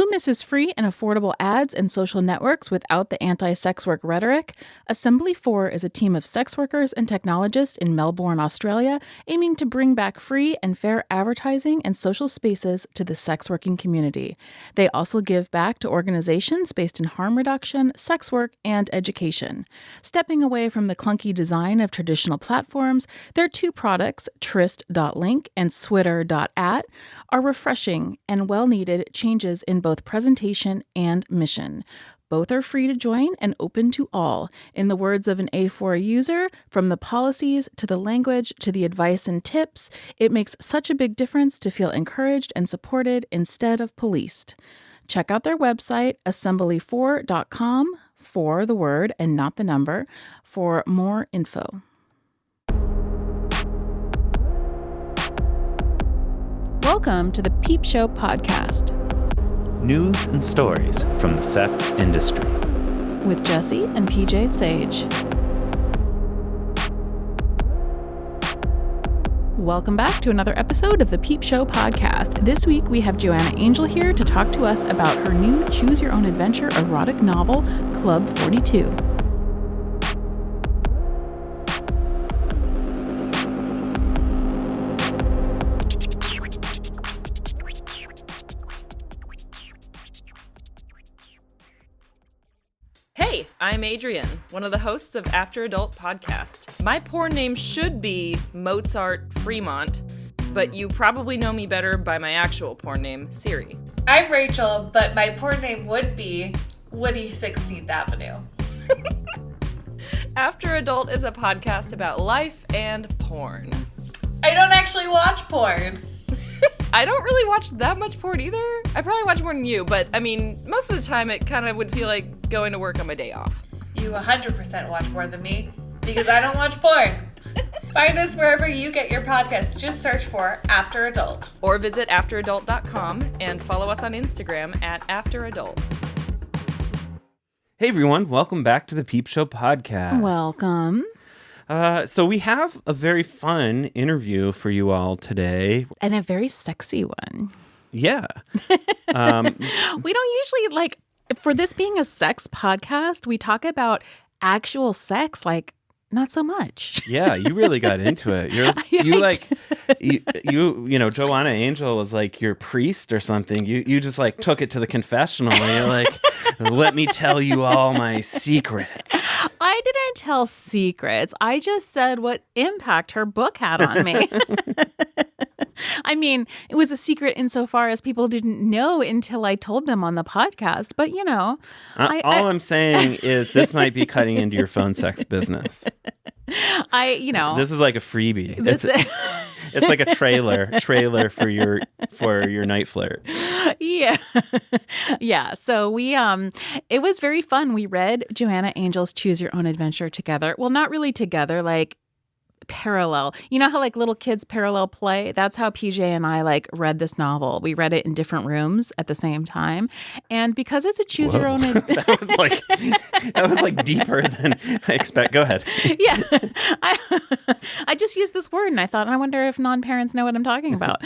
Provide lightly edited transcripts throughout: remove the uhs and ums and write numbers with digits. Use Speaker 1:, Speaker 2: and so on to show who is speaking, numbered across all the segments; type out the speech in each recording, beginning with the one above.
Speaker 1: Who misses free and affordable ads and social networks without the anti-sex work rhetoric? Assembly 4 is a team of sex workers and technologists in Melbourne, Australia, aiming to bring back free and fair advertising and social spaces to the sex working community. They also give back to organizations based in harm reduction, sex work, and education. Stepping away from the clunky design of traditional platforms, their two products, Tryst.link and Switter.at, are refreshing and well-needed changes in both presentation and mission. Both are free to join and open to all. In the words of an A4 user, from the policies to the language to the advice and tips, it makes such a big difference to feel encouraged and supported instead of policed. Check out their website, assembly4.com, for the word and not the number, for more info. Welcome to the Peep Show podcast.
Speaker 2: News and stories from the sex industry.
Speaker 1: With Jesse and PJ Sage. Welcome back to another episode of the Peep Show podcast. This week we have Joanna Angel here to talk to us about her new Choose Your Own Adventure erotic novel, Club 42.
Speaker 3: Hey, I'm Adrian, one of the hosts of After Adult Podcast. My porn name should be Mozart Fremont, but you probably know me better by my actual porn name, Siri.
Speaker 4: I'm Rachel, but my porn name would be Woody 16th Avenue.
Speaker 3: After Adult is a podcast about life and porn.
Speaker 4: I don't actually watch porn.
Speaker 3: I don't really watch that much porn either. I probably watch more than you, but I mean, most of the time it kind of would feel like going to work on my day off.
Speaker 4: You 100% watch more than me, because I don't watch porn. Find us wherever you get your podcasts. Just search for After Adult.
Speaker 3: Or visit afteradult.com and follow us on Instagram at afteradult.
Speaker 2: Hey everyone, welcome back to the Peep Show podcast.
Speaker 1: Welcome.
Speaker 2: So we have a very fun interview for you all today.
Speaker 1: And a very sexy one.
Speaker 2: Yeah.
Speaker 1: We don't usually, for this being a sex podcast, we talk about actual sex, not so much.
Speaker 2: Yeah, you really got into it. Joanna Angel was like your priest or something. You just took it to the confessional and you're like, let me tell you all my secrets.
Speaker 1: I didn't tell secrets. I just said what impact her book had on me. I mean, it was a secret insofar as people didn't know until I told them on the podcast. But,
Speaker 2: I'm saying is this might be cutting into your phone sex business. This is like a freebie. It's like a trailer for your night flirt.
Speaker 1: Yeah. Yeah. So it was very fun. We read Joanna Angel's Choose Your Own Adventure together. Well, not really together, parallel. You know how little kids parallel play? That's how PJ and I read this novel. We read it in different rooms at the same time. And because it's a choose your own
Speaker 2: that was deeper than I expect. Go ahead.
Speaker 1: Yeah. I just used this word and I wonder if non-parents know what I'm talking about.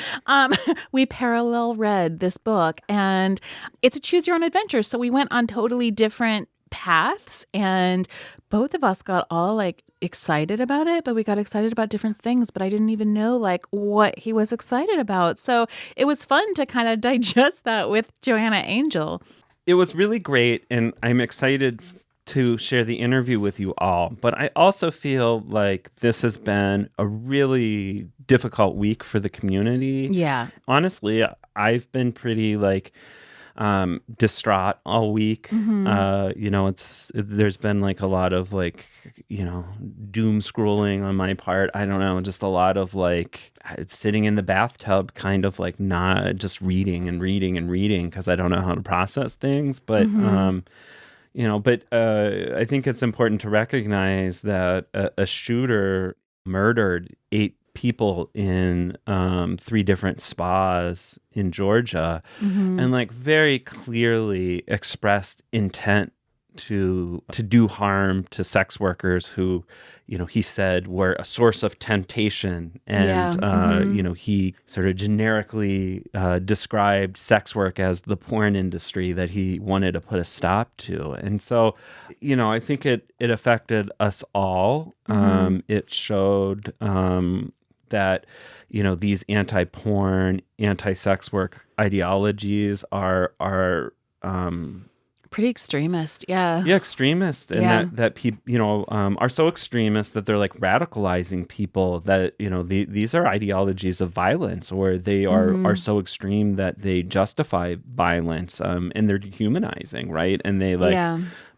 Speaker 1: We parallel read this book and it's a choose your own adventure. So we went on totally different paths and both of us got all excited about it, but we got excited about different things, but I didn't even know what he was excited about. So it was fun to kind of digest that with Joanna Angel.
Speaker 2: It was really great, and I'm excited to share the interview with you all. But I also feel like this has been a really difficult week for the community.
Speaker 1: Yeah.
Speaker 2: Honestly, I've been pretty distraught all week. Mm-hmm. There's been a lot of doom scrolling on my part. I don't know, just a lot of sitting in the bathtub, kind of not just reading because I don't know how to process things. But
Speaker 1: mm-hmm.
Speaker 2: I think it's important to recognize that a shooter murdered 8 people in 3 different spas in Georgia,
Speaker 1: mm-hmm.
Speaker 2: and very clearly expressed intent do harm to sex workers who, he said were a source of temptation. And, he sort of generically described sex work as the porn industry that he wanted to put a stop to. And so, I think it affected us all. It showed that, these anti-porn, anti-sex work ideologies are
Speaker 1: pretty extremist. Yeah,
Speaker 2: extremist. And that people, are so extremist that they're like radicalizing people, that, these are ideologies of violence, or they are so extreme that they justify violence, and they're dehumanizing, right? And they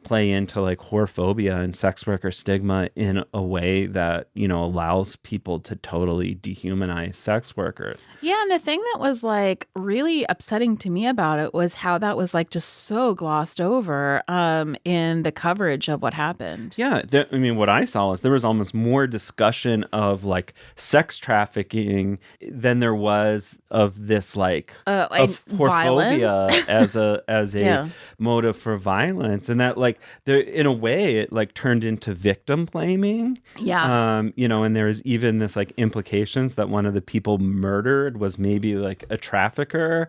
Speaker 2: play into like whorephobia and sex worker stigma in a way that, allows people to totally dehumanize sex workers.
Speaker 1: Yeah, and the thing that was like really upsetting to me about it was how that was like just so glossed over in the coverage of what happened.
Speaker 2: Yeah, what I saw is there was almost more discussion of like sex trafficking than there was of this like of whorephobia as a motive for violence, and that like there, in a way, it like turned into victim blaming.
Speaker 1: Yeah.
Speaker 2: And there was even this like implications that one of the people murdered was maybe like a trafficker,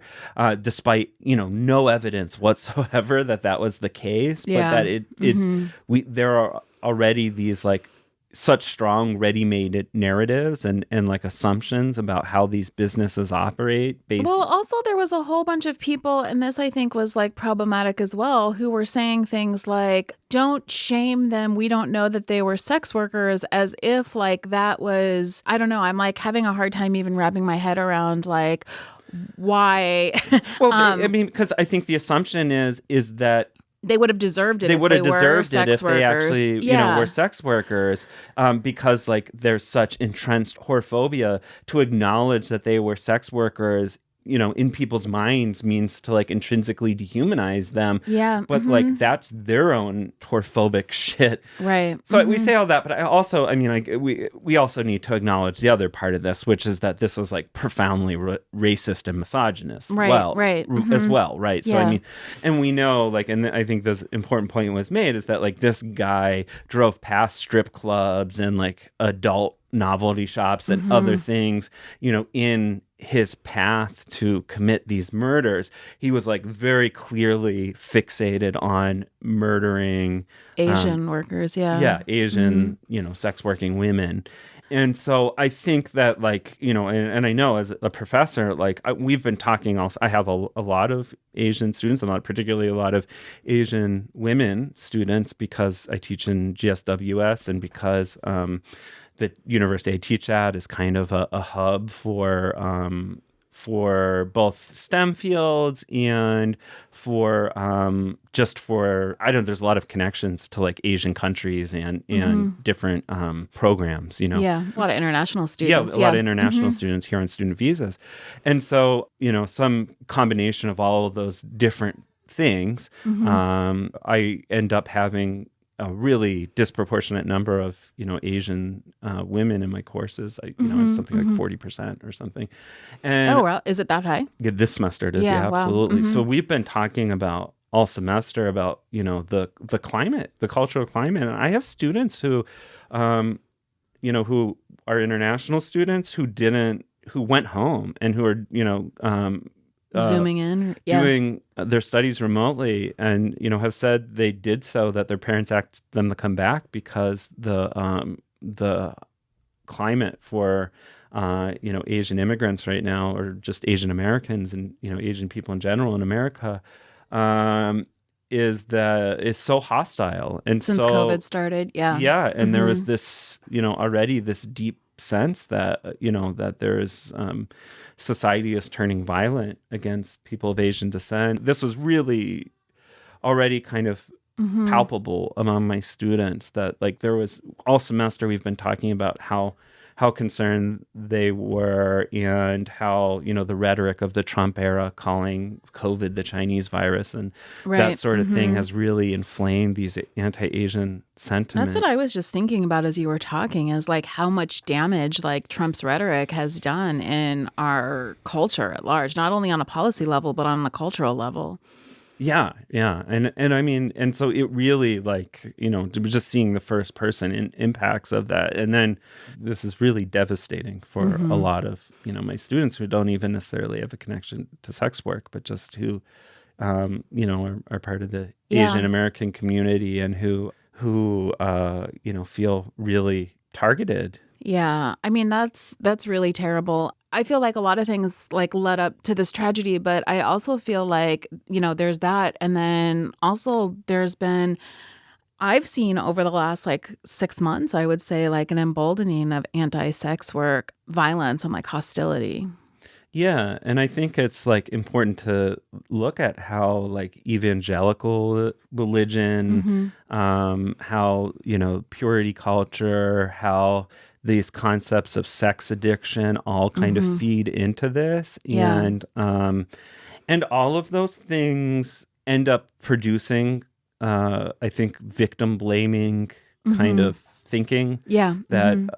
Speaker 2: despite, no evidence whatsoever that was the case. But that there are already these like such strong ready-made narratives and like assumptions about how these businesses operate.
Speaker 1: Well, also there was a whole bunch of people, and this I think was like problematic as well, who were saying things like, don't shame them, we don't know that they were sex workers, as if like that was, I don't know, I'm like having a hard time even wrapping my head around like why.
Speaker 2: Well, because I think the assumption is that
Speaker 1: they would have deserved it.
Speaker 2: They would have deserved it if they actually,
Speaker 1: Yeah.
Speaker 2: were sex workers, because like there's such entrenched whorephobia. To acknowledge that they were sex workers, in people's minds means to like intrinsically dehumanize them.
Speaker 1: Yeah.
Speaker 2: But like that's their own whorephobic shit.
Speaker 1: Right.
Speaker 2: So we say all that, but I also, we also need to acknowledge the other part of this, which is that this is like profoundly racist and misogynist.
Speaker 1: Right.
Speaker 2: As well, right? So
Speaker 1: Yeah.
Speaker 2: and we know, like, and I think this important point was made is that like this guy drove past strip clubs and like adult novelty shops and other things, in his path to commit these murders. He was like very clearly fixated on murdering
Speaker 1: Asian workers.
Speaker 2: Yeah, Asian, sex working women. And so I think that like, and I know as a professor, like we've been talking also, I have a lot of Asian students, and particularly a lot of Asian women students, because I teach in GSWS and because the university I teach at is kind of a hub for both STEM fields and for there's a lot of connections to like Asian countries and different programs,
Speaker 1: Yeah, a lot of international students.
Speaker 2: Yeah, a lot of international students here on student visas. And so, some combination of all of those different things, I end up having a really disproportionate number of, Asian women in my courses. It's something like 40% or something. And
Speaker 1: oh, well, is it that high?
Speaker 2: Yeah, this semester it is. Yeah,
Speaker 1: wow.
Speaker 2: absolutely. So we've been talking about all semester about, the climate, the cultural climate. And I have students who, who are international students who went home and who are,
Speaker 1: Zooming in,
Speaker 2: doing their studies remotely, and have said they did so that their parents asked them to come back because the climate for Asian immigrants right now, or just Asian Americans and Asian people in general in America, is so hostile, and
Speaker 1: since COVID started,
Speaker 2: and there was this already this deep sense that that there's society is turning violent against people of Asian descent. This was really already kind of palpable among my students, that like there was all semester we've been talking about how concerned they were, and how, the rhetoric of the Trump era calling COVID the Chinese virus and that sort of thing has really inflamed these anti-Asian sentiments.
Speaker 1: That's what I was just thinking about as you were talking, is like how much damage like Trump's rhetoric has done in our culture at large, not only on a policy level, but on a cultural level.
Speaker 2: Yeah, yeah. And I mean, and so it really like, just seeing the first person impacts of that. And then this is really devastating for a lot of, my students who don't even necessarily have a connection to sex work, but just who, are part of the Asian American community and who, feel really targeted.
Speaker 1: Yeah, I mean that's really terrible. I feel like a lot of things like led up to this tragedy, but I also feel like, there's that, and then also I've seen over the last like 6 months, I would say, like an emboldening of anti-sex work violence and like hostility.
Speaker 2: Yeah, and I think it's like important to look at how like evangelical religion, how, purity culture, how these concepts of sex addiction all kind of feed into this.
Speaker 1: Yeah.
Speaker 2: And all of those things end up producing, I think, victim blaming kind of thinking.
Speaker 1: Yeah.
Speaker 2: That,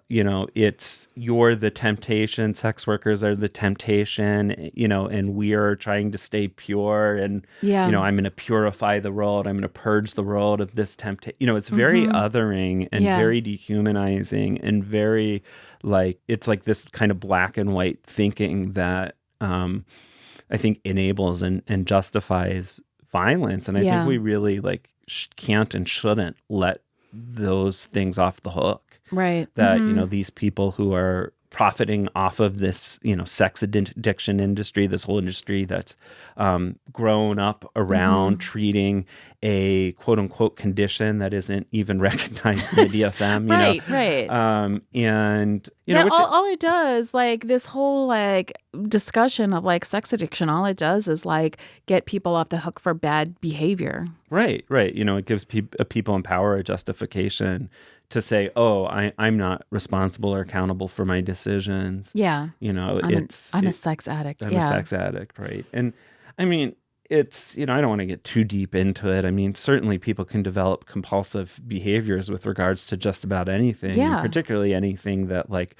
Speaker 2: it's you're the temptation, sex workers are the temptation, and we are trying to stay pure. And, I'm going to purify the world. I'm going to purge the world of this temptation. It's very othering and very dehumanizing and very like, it's like this kind of black and white thinking that I think enables and justifies violence. And I think we really like can't and shouldn't let those things off the hook.
Speaker 1: Right.
Speaker 2: That, these people who are profiting off of this, sex addiction industry, this whole industry that's grown up around treating a quote unquote condition that isn't even recognized in the DSM,
Speaker 1: Right.
Speaker 2: And,
Speaker 1: that all it does, like this whole like discussion of like sex addiction, all it does is like get people off the hook for bad behavior.
Speaker 2: Right. It gives people in power a justification to say, oh, I'm not responsible or accountable for my decisions.
Speaker 1: Yeah. I'm a sex addict.
Speaker 2: I'm a sex addict, right? And I mean, it's, I don't want to get too deep into it. I mean, certainly people can develop compulsive behaviors with regards to just about anything, and particularly anything that like,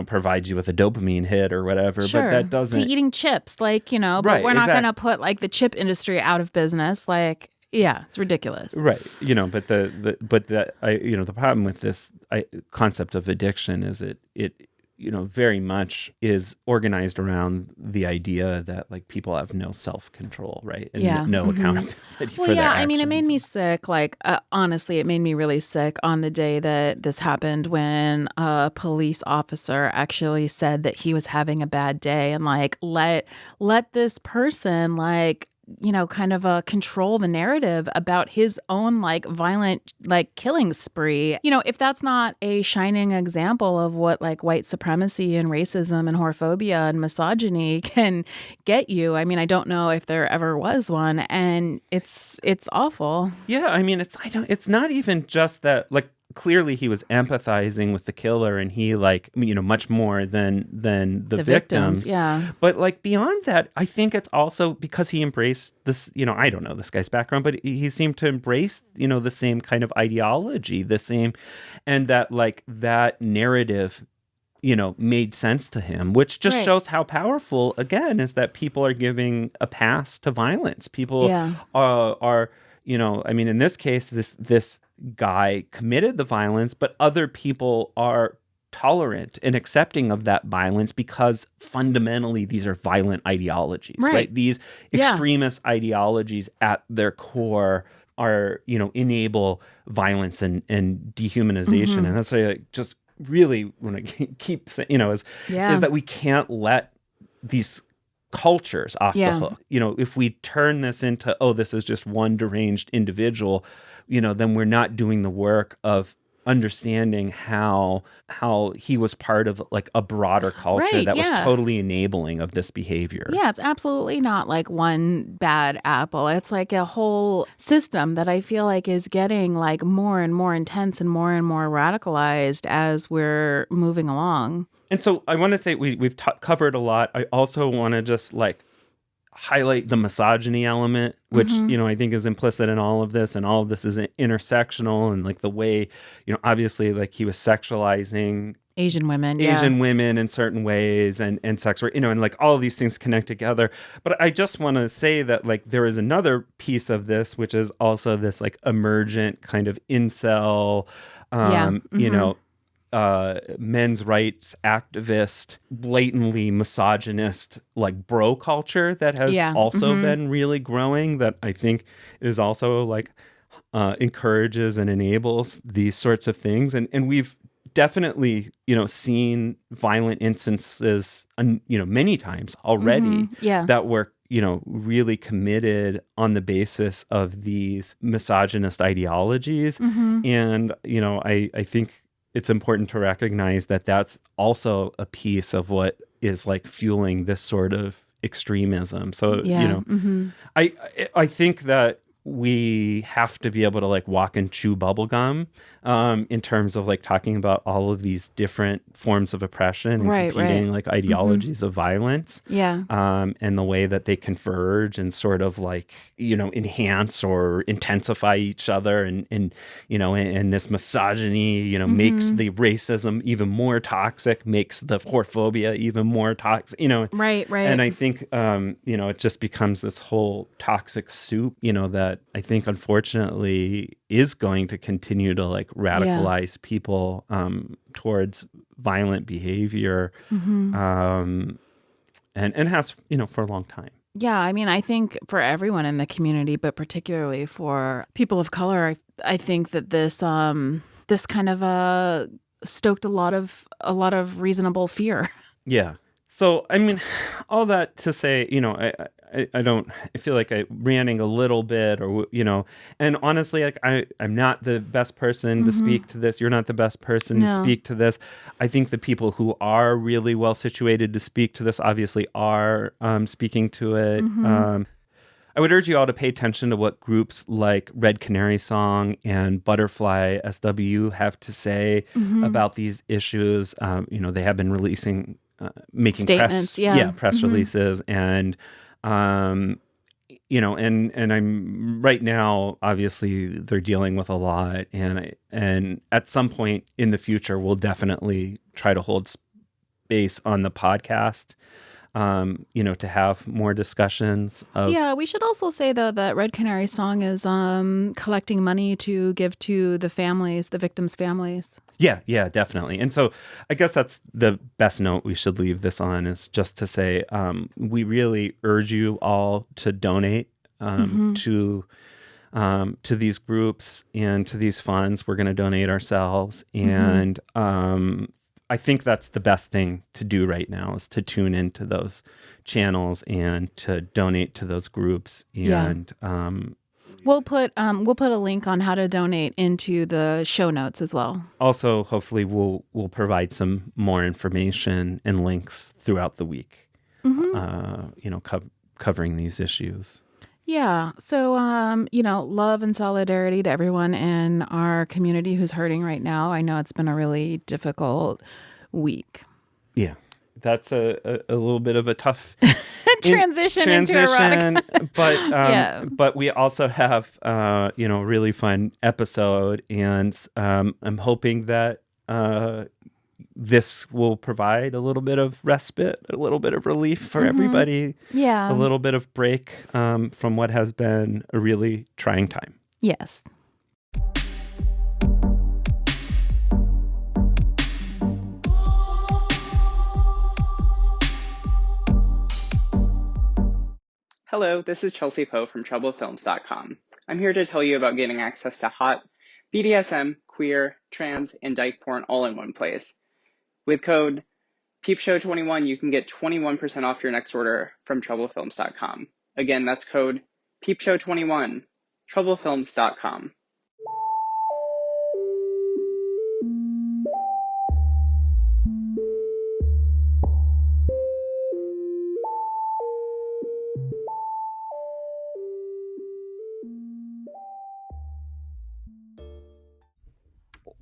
Speaker 2: provides you with a dopamine hit or whatever.
Speaker 1: Sure.
Speaker 2: But that doesn't...
Speaker 1: To eating chips, like, but we're not going to put like the chip industry out of business. Like, yeah, it's ridiculous.
Speaker 2: Right. But the problem with this concept of addiction is it very much is organized around the idea that like people have no self-control, right? And no accountability for their actions.
Speaker 1: I mean, it made me sick. Like, honestly, it made me really sick on the day that this happened when a police officer actually said that he was having a bad day and like let this person like, kind of control the narrative about his own like violent like killing spree. If that's not a shining example of what like white supremacy and racism and whorephobia and misogyny can get you, I mean, I don't know if there ever was one, and it's awful.
Speaker 2: Yeah, I mean, it's not even just that like clearly he was empathizing with the killer and he like, much more than the victims.
Speaker 1: Yeah.
Speaker 2: But like beyond that, I think it's also because he embraced this, I don't know this guy's background, but he seemed to embrace, the same kind of ideology, the same, and that like that narrative, made sense to him, which just shows how powerful, again, is that people are giving a pass to violence. People are, I mean, in this case, this guy committed the violence, but other people are tolerant and accepting of that violence because fundamentally these are violent ideologies, right? These extremist ideologies at their core are, enable violence and dehumanization. And that's why I just really want to keep saying, is that we can't let these cultures off the hook. If we turn this into, this is just one deranged individual, then we're not doing the work of understanding how he was part of like a broader culture that was totally enabling of this behavior.
Speaker 1: Yeah, it's absolutely not like one bad apple. It's like a whole system that I feel like is getting like more and more intense and more radicalized as we're moving along.
Speaker 2: And so I want to say we've covered a lot. I also want to just like highlight the misogyny element, which, I think is implicit in all of this, and all of this is intersectional, and like the way, obviously like he was sexualizing
Speaker 1: Asian women,
Speaker 2: Asian women in certain ways and sex work, and like all of these things connect together. But I just want to say that like there is another piece of this, which is also this like emergent kind of incel, men's rights activist, blatantly misogynist, like bro culture that has also been really growing, that I think is also like encourages and enables these sorts of things. And we've definitely, seen violent instances, many times already that were, really committed on the basis of these misogynist ideologies. And, I think it's important to recognize that that's also a piece of what is like fueling this sort of extremism. So, I think that we have to be able to like walk and chew bubblegum in terms of like talking about all of these different forms of oppression and competing like ideologies of violence. And the way that they converge and sort of like, enhance or intensify each other. And this misogyny, makes the racism even more toxic, makes the whorephobia even more toxic,
Speaker 1: Right.
Speaker 2: And I think, it just becomes this whole toxic soup, that I think unfortunately is going to continue to like radicalize people towards violent behavior, and has, for a long time.
Speaker 1: Yeah, I mean, I think for everyone in the community, but particularly for people of color, I think that this this kind of stoked a lot of reasonable fear.
Speaker 2: Yeah. So, I mean, all that to say, I feel like I'm ranting a little bit or, and honestly, like I'm not the best person to speak to this. You're not the best person to speak to this. I think the people who are really well situated to speak to this obviously are speaking to it. I would urge you all to pay attention to what groups like Red Canary Song and Butterfly SW have to say about these issues. They have been releasing making
Speaker 1: statements,
Speaker 2: press releases, and and I'm right now, obviously they're dealing with a lot, and at some point in the future we'll definitely try to hold space on the podcast, to have more discussions of...
Speaker 1: Yeah, we should also say, though, that Red Canary Song is collecting money to give to the families, the victims' families.
Speaker 2: Yeah, definitely. And so I guess that's the best note we should leave this on, is just to say we really urge you all to donate to these groups and to these funds. We're going to donate ourselves. And I think that's the best thing to do right now, is to tune into those channels and to donate to those groups. And
Speaker 1: we'll put a link on how to donate into the show notes as well.
Speaker 2: Also, hopefully we'll provide some more information and links throughout the week, covering these issues.
Speaker 1: Yeah. So, love and solidarity to everyone in our community who's hurting right now. I know it's been a really difficult week.
Speaker 2: Yeah. That's a little bit of a tough
Speaker 1: transition into erotica.
Speaker 2: But we also have, a really fun episode, and I'm hoping that this will provide a little bit of respite, a little bit of relief for everybody.
Speaker 1: Yeah.
Speaker 2: A little bit of break from what has been a really trying time.
Speaker 1: Yes.
Speaker 5: Hello, this is Chelsea Poe from TroubledFilms.com. I'm here to tell you about getting access to hot BDSM, queer, trans, and dyke porn all in one place. With code PEEPSHOW21, you can get 21% off your next order from TroubledFilms.com. Again, that's code PEEPSHOW21, TroubledFilms.com.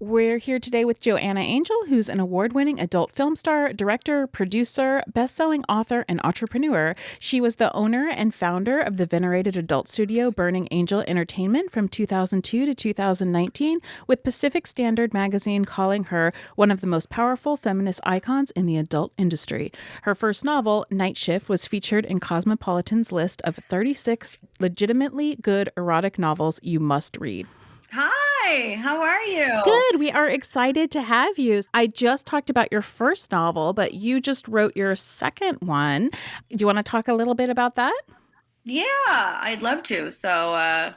Speaker 1: We're here today with Joanna Angel, who's an award-winning adult film star, director, producer, best-selling author, and entrepreneur. She was the owner and founder of the venerated adult studio Burning Angel Entertainment from 2002 to 2019, with Pacific Standard magazine calling her one of the most powerful feminist icons in the adult industry. Her first novel, Night Shift, was featured in Cosmopolitan's list of 36 legitimately good erotic novels you must read.
Speaker 4: Hi, how are you?
Speaker 1: Good. We are excited to have you. I just talked about your first novel, but you just wrote your second one. Do you want to talk a little bit about that?
Speaker 4: Yeah, I'd love to. So,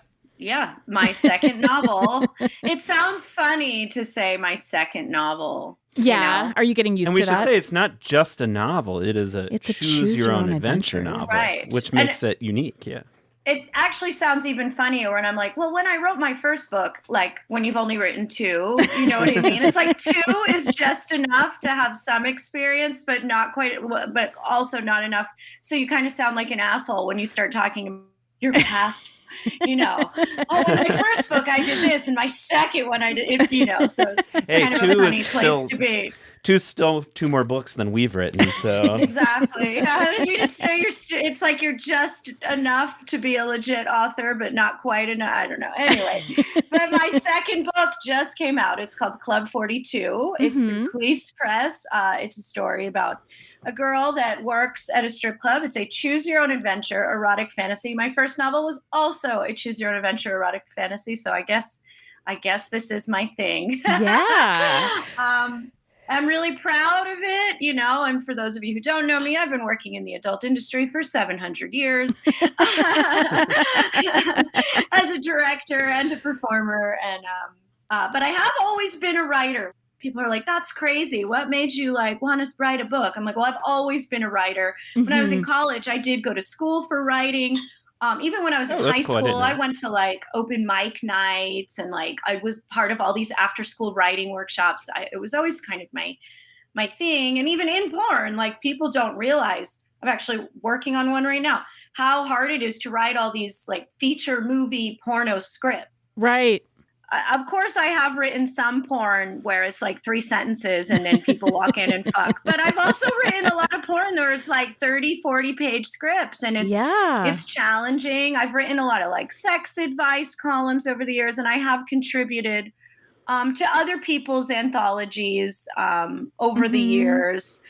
Speaker 4: my second novel. It sounds funny to say my second novel.
Speaker 1: Yeah.
Speaker 4: You know?
Speaker 1: Are you getting used
Speaker 2: And
Speaker 1: to
Speaker 2: we should
Speaker 1: that?
Speaker 2: say it's not just a novel. It is a choose-your-own-adventure novel,
Speaker 4: Right.
Speaker 2: which makes it unique. Yeah.
Speaker 4: It actually sounds even funnier when I'm like, well, when I wrote my first book, like when you've only written 2, you know what I mean? It's like 2 is just enough to have some experience, but not quite, but also not enough. So you kind of sound like an asshole when you start talking about your past, you know. Oh, in my first book, I did this, and my second one, I did, you know. So
Speaker 2: Hey,
Speaker 4: kind of
Speaker 2: 2
Speaker 4: a funny
Speaker 2: is
Speaker 4: place
Speaker 2: still
Speaker 4: to be.
Speaker 2: 2's still 2 more books than we've written. So
Speaker 4: Exactly. It's like you're just enough to be a legit author, but not quite enough. I don't know. Anyway, but my second book just came out. It's called Club 42. It's through Cleese Press. It's a story about a girl that works at a strip club. It's a choose-your-own-adventure erotic fantasy. My first novel was also a choose-your-own-adventure erotic fantasy. So I guess this is my thing.
Speaker 1: Yeah.
Speaker 4: I'm really proud of it, you know, and for those of you who don't know me, I've been working in the adult industry for 700 years as a director and a performer. And but I have always been a writer. People are like, that's crazy. What made you like want to write a book? I'm like, well, I've always been a writer. When I was in college, I did go to school for writing. Even when I was in high school, I went to like open mic nights and like I was part of all these after school writing workshops. It was always kind of my thing. And even in porn, like people don't realize I'm actually working on one right now, how hard it is to write all these like feature movie porno script.
Speaker 1: Right.
Speaker 4: Of course, I have written some porn where it's like 3 sentences and then people walk in and fuck. But I've also written a lot of porn where it's like 30, 40-page scripts. And it's challenging. I've written a lot of like sex advice columns over the years. And I have contributed to other people's anthologies over the years,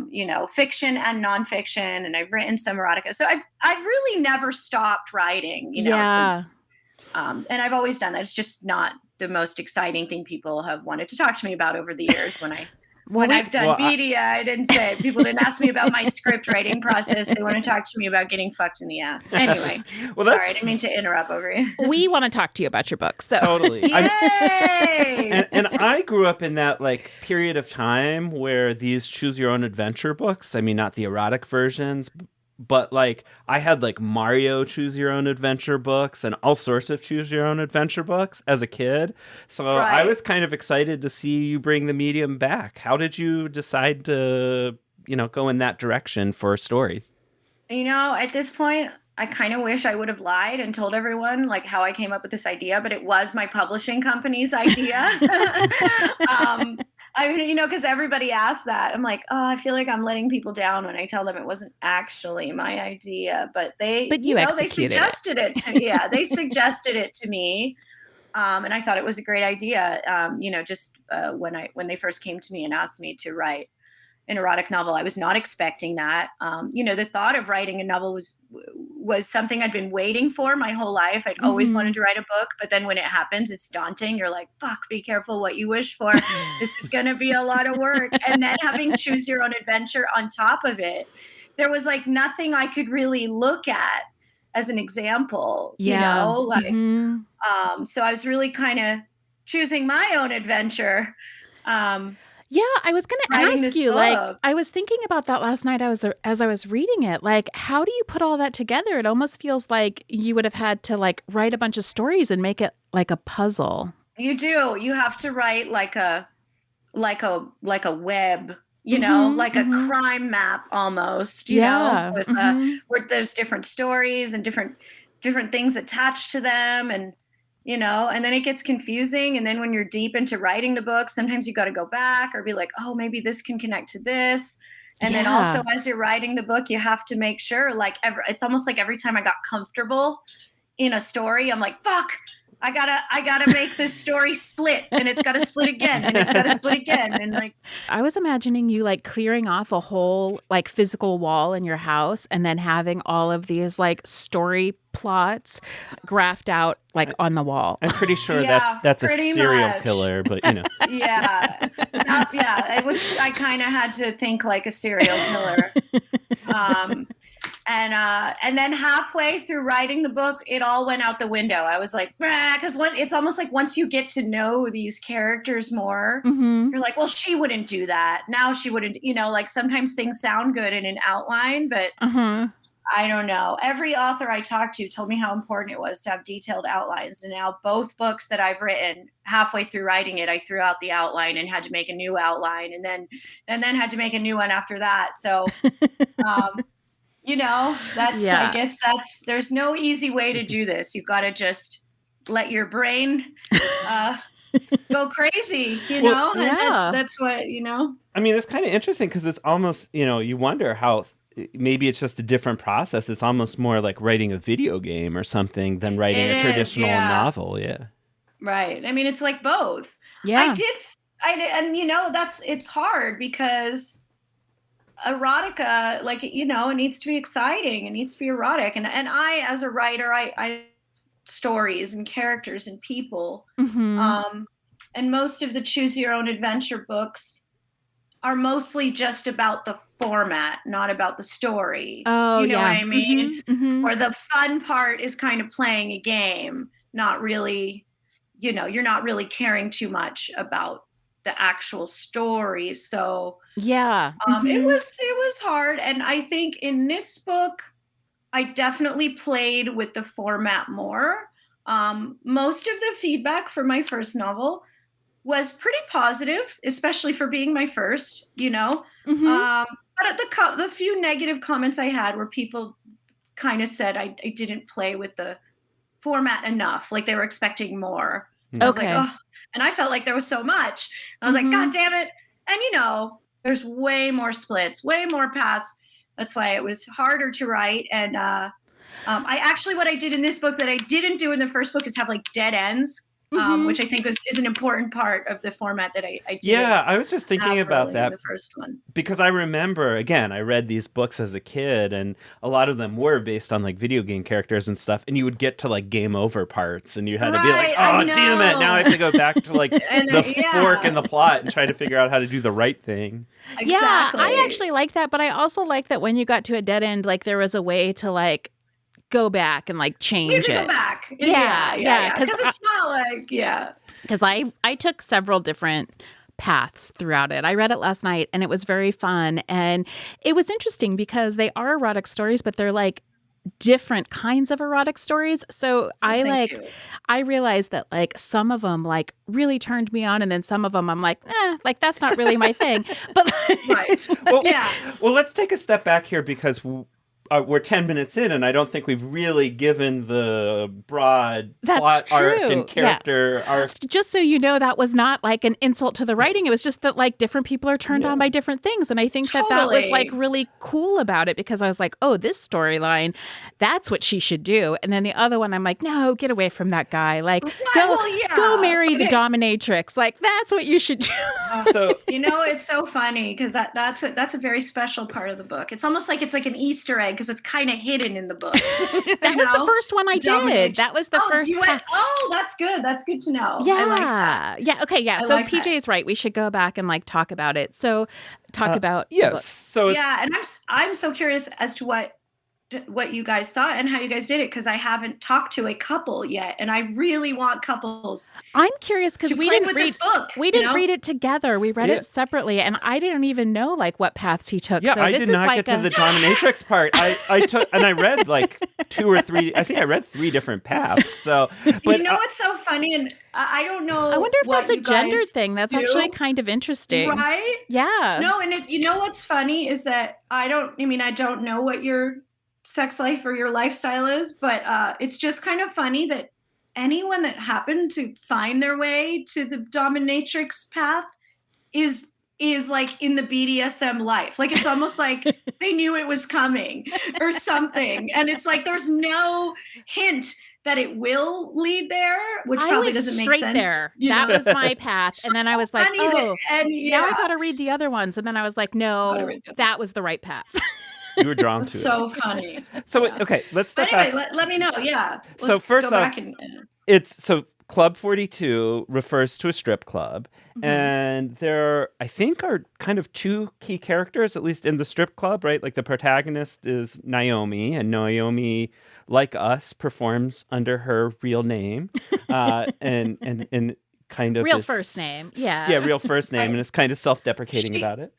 Speaker 4: you know, fiction and nonfiction. And I've written some erotica. So I've really never stopped writing, you know, since... and I've always done that. It's just not the most exciting thing people have wanted to talk to me about over the years. When I've done media, I didn't say, people didn't ask me about my script writing process. They want to talk to me about getting fucked in the ass. Anyway, sorry, I didn't mean to interrupt over you.
Speaker 1: We want to talk to you about your book. So
Speaker 2: totally.
Speaker 4: Yay!
Speaker 2: And I grew up in that like period of time where these choose your own adventure books, I mean, not the erotic versions, but like I had like Mario choose your own adventure books and all sorts of choose your own adventure books as a kid. So I was kind of excited to see you bring the medium back. How did you decide to, you know, go in that direction for a story?
Speaker 4: You know, at this point, I kind of wish I would have lied and told everyone like how I came up with this idea, but it was my publishing company's idea. I mean, you know, because everybody asks that. I'm like, oh, I feel like I'm letting people down when I tell them it wasn't actually my idea. But they suggested it to they suggested it to me. And I thought it was a great idea. You know, just when they first came to me and asked me to write an erotic novel, I was not expecting that. You know, the thought of writing a novel was something I'd been waiting for my whole life. I'd always wanted to write a book, but then when it happens, it's daunting. You're like, fuck, be careful what you wish for. This is going to be a lot of work. And then having choose your own adventure on top of it, there was like nothing I could really look at as an example, you know, like, so I was really kind of choosing my own adventure.
Speaker 1: Yeah, I was going to ask you, like, I was thinking about that last night as I was reading it. Like, how do you put all that together? It almost feels like you would have had to, like, write a bunch of stories and make it like a puzzle.
Speaker 4: You do. You have to write like a web, you know, like a crime map almost, you know, with, where there's different stories and different things attached to them. And and then it gets confusing. And then when you're deep into writing the book, sometimes you got to go back or be like, oh, maybe this can connect to this. And then also as you're writing the book, you have to make sure, like, it's almost like every time I got comfortable in a story, I'm like, fuck, I gotta make this story split, and it's gotta split again, and it's gotta split again. And like,
Speaker 1: I was imagining you like clearing off a whole like physical wall in your house and then having all of these like story plots graphed out like on the wall.
Speaker 2: I'm pretty sure that's a serial killer, but
Speaker 4: Yeah. It was, I kind of had to think like a serial killer. And then halfway through writing the book, it all went out the window. I was like, because it's almost like once you get to know these characters more, you're like, well, she wouldn't do that. Now she wouldn't, like sometimes things sound good in an outline, but I don't know. Every author I talked to told me how important it was to have detailed outlines. And now both books that I've written, halfway through writing it, I threw out the outline and had to make a new outline, and then had to make a new one after that. So, I guess there's no easy way to do this. You've got to just let your brain go crazy, and that's what,
Speaker 2: I mean, it's kind of interesting because it's almost, you wonder how maybe it's just a different process. It's almost more like writing a video game or something than writing a traditional novel. Yeah.
Speaker 4: Right. I mean, it's like both.
Speaker 1: Yeah.
Speaker 4: It's hard because erotica, like, it needs to be exciting. It needs to be erotic. And I, as a writer, I stories and characters and people. And most of the choose your own adventure books are mostly just about the format, not about the story.
Speaker 1: Oh,
Speaker 4: you know what I mean? Where the fun part is kind of playing a game, not really, you're not really caring too much about the actual story. So it was hard. And I think in this book, I definitely played with the format more. Most of the feedback for my first novel was pretty positive, especially for being my first, But at the few negative comments I had were people kind of said I didn't play with the format enough, like they were expecting more. I was like, oh, and I felt like there was so much. I was like, God damn it. And there's way more splits, way more paths. That's why it was harder to write. And what I did in this book that I didn't do in the first book is have like dead ends. Which I think is an important part of the format that I did.
Speaker 2: Yeah, I was just thinking about that.
Speaker 4: The first one.
Speaker 2: Because I remember, again, I read these books as a kid, and a lot of them were based on like video game characters and stuff, and you would get to like game over parts, and you had to be like, oh, damn it, now I have to go back to like the fork in the plot and try to figure out how to do the right thing.
Speaker 4: Exactly.
Speaker 1: Yeah, I actually like that, but I also like that when you got to a dead end, like there was a way to like go back and like change it.
Speaker 4: Go back.
Speaker 1: Yeah.
Speaker 4: Because it's not like,
Speaker 1: Because I took several different paths throughout it. I read it last night and it was very fun. And it was interesting because they are erotic stories, but they're like different kinds of erotic stories. So I realized that like some of them like really turned me on, and then some of them I'm like, like that's not really my thing. But
Speaker 4: right.
Speaker 2: Well, let's take a step back here because we're 10 minutes in, and I don't think we've really given the broad plot arc and character arc.
Speaker 1: Just so you know, that was not like an insult to the writing. It was just that like different people are turned on by different things. And I think that was like really cool about it, because I was like, oh, this storyline, that's what she should do. And then the other one, I'm like, no, get away from that guy. Like, go marry the dominatrix. Like, that's what you should do.
Speaker 2: So
Speaker 4: it's so funny because that's a very special part of the book. It's almost like it's like an Easter egg, because it's kind of hidden in the book.
Speaker 1: That was the first one I did. That was the first.
Speaker 4: That's good. That's good to know.
Speaker 1: Yeah.
Speaker 4: I like that.
Speaker 1: Yeah. Okay. Yeah. So like PJ is right. We should go back and like talk about it. So talk about
Speaker 2: yes. So
Speaker 4: and I'm so curious as to what you guys thought and how you guys did it, because I haven't talked to a couple yet, and I really want couples.
Speaker 1: I'm curious because we didn't read
Speaker 4: this book.
Speaker 1: We didn't read it together. We read it separately, and I didn't even know like what paths he took.
Speaker 2: Yeah,
Speaker 1: so
Speaker 2: I
Speaker 1: this
Speaker 2: did
Speaker 1: is
Speaker 2: not
Speaker 1: like
Speaker 2: get to the dominatrix part. I took and I read like 2 or 3. I think I read 3 different paths. So, but
Speaker 4: what's so funny, and I don't know.
Speaker 1: I wonder if that's a gender thing. That's actually kind of interesting,
Speaker 4: right?
Speaker 1: Yeah.
Speaker 4: No, and what's funny is that I don't know what your sex life or your lifestyle is, but it's just kind of funny that anyone that happened to find their way to the dominatrix path is like in the BDSM life. Like, it's almost like they knew it was coming or something. And it's like, there's no hint that it will lead there, which probably doesn't make sense.
Speaker 1: There. That was my path. And then I was like, now I got to read the other ones. And then I was like, no, that was the right path.
Speaker 2: You were drawn to it.
Speaker 4: So funny.
Speaker 2: So, okay, let's step back.
Speaker 4: Let me know. Yeah.
Speaker 2: So first off, Club 42 refers to a strip club, and there, I think, are kind of two key characters, at least in the strip club, right? Like the protagonist is Naomi, and Naomi, like us, performs under her real name, and kind of
Speaker 1: real first name,
Speaker 2: real first name, and is kind of self-deprecating about it.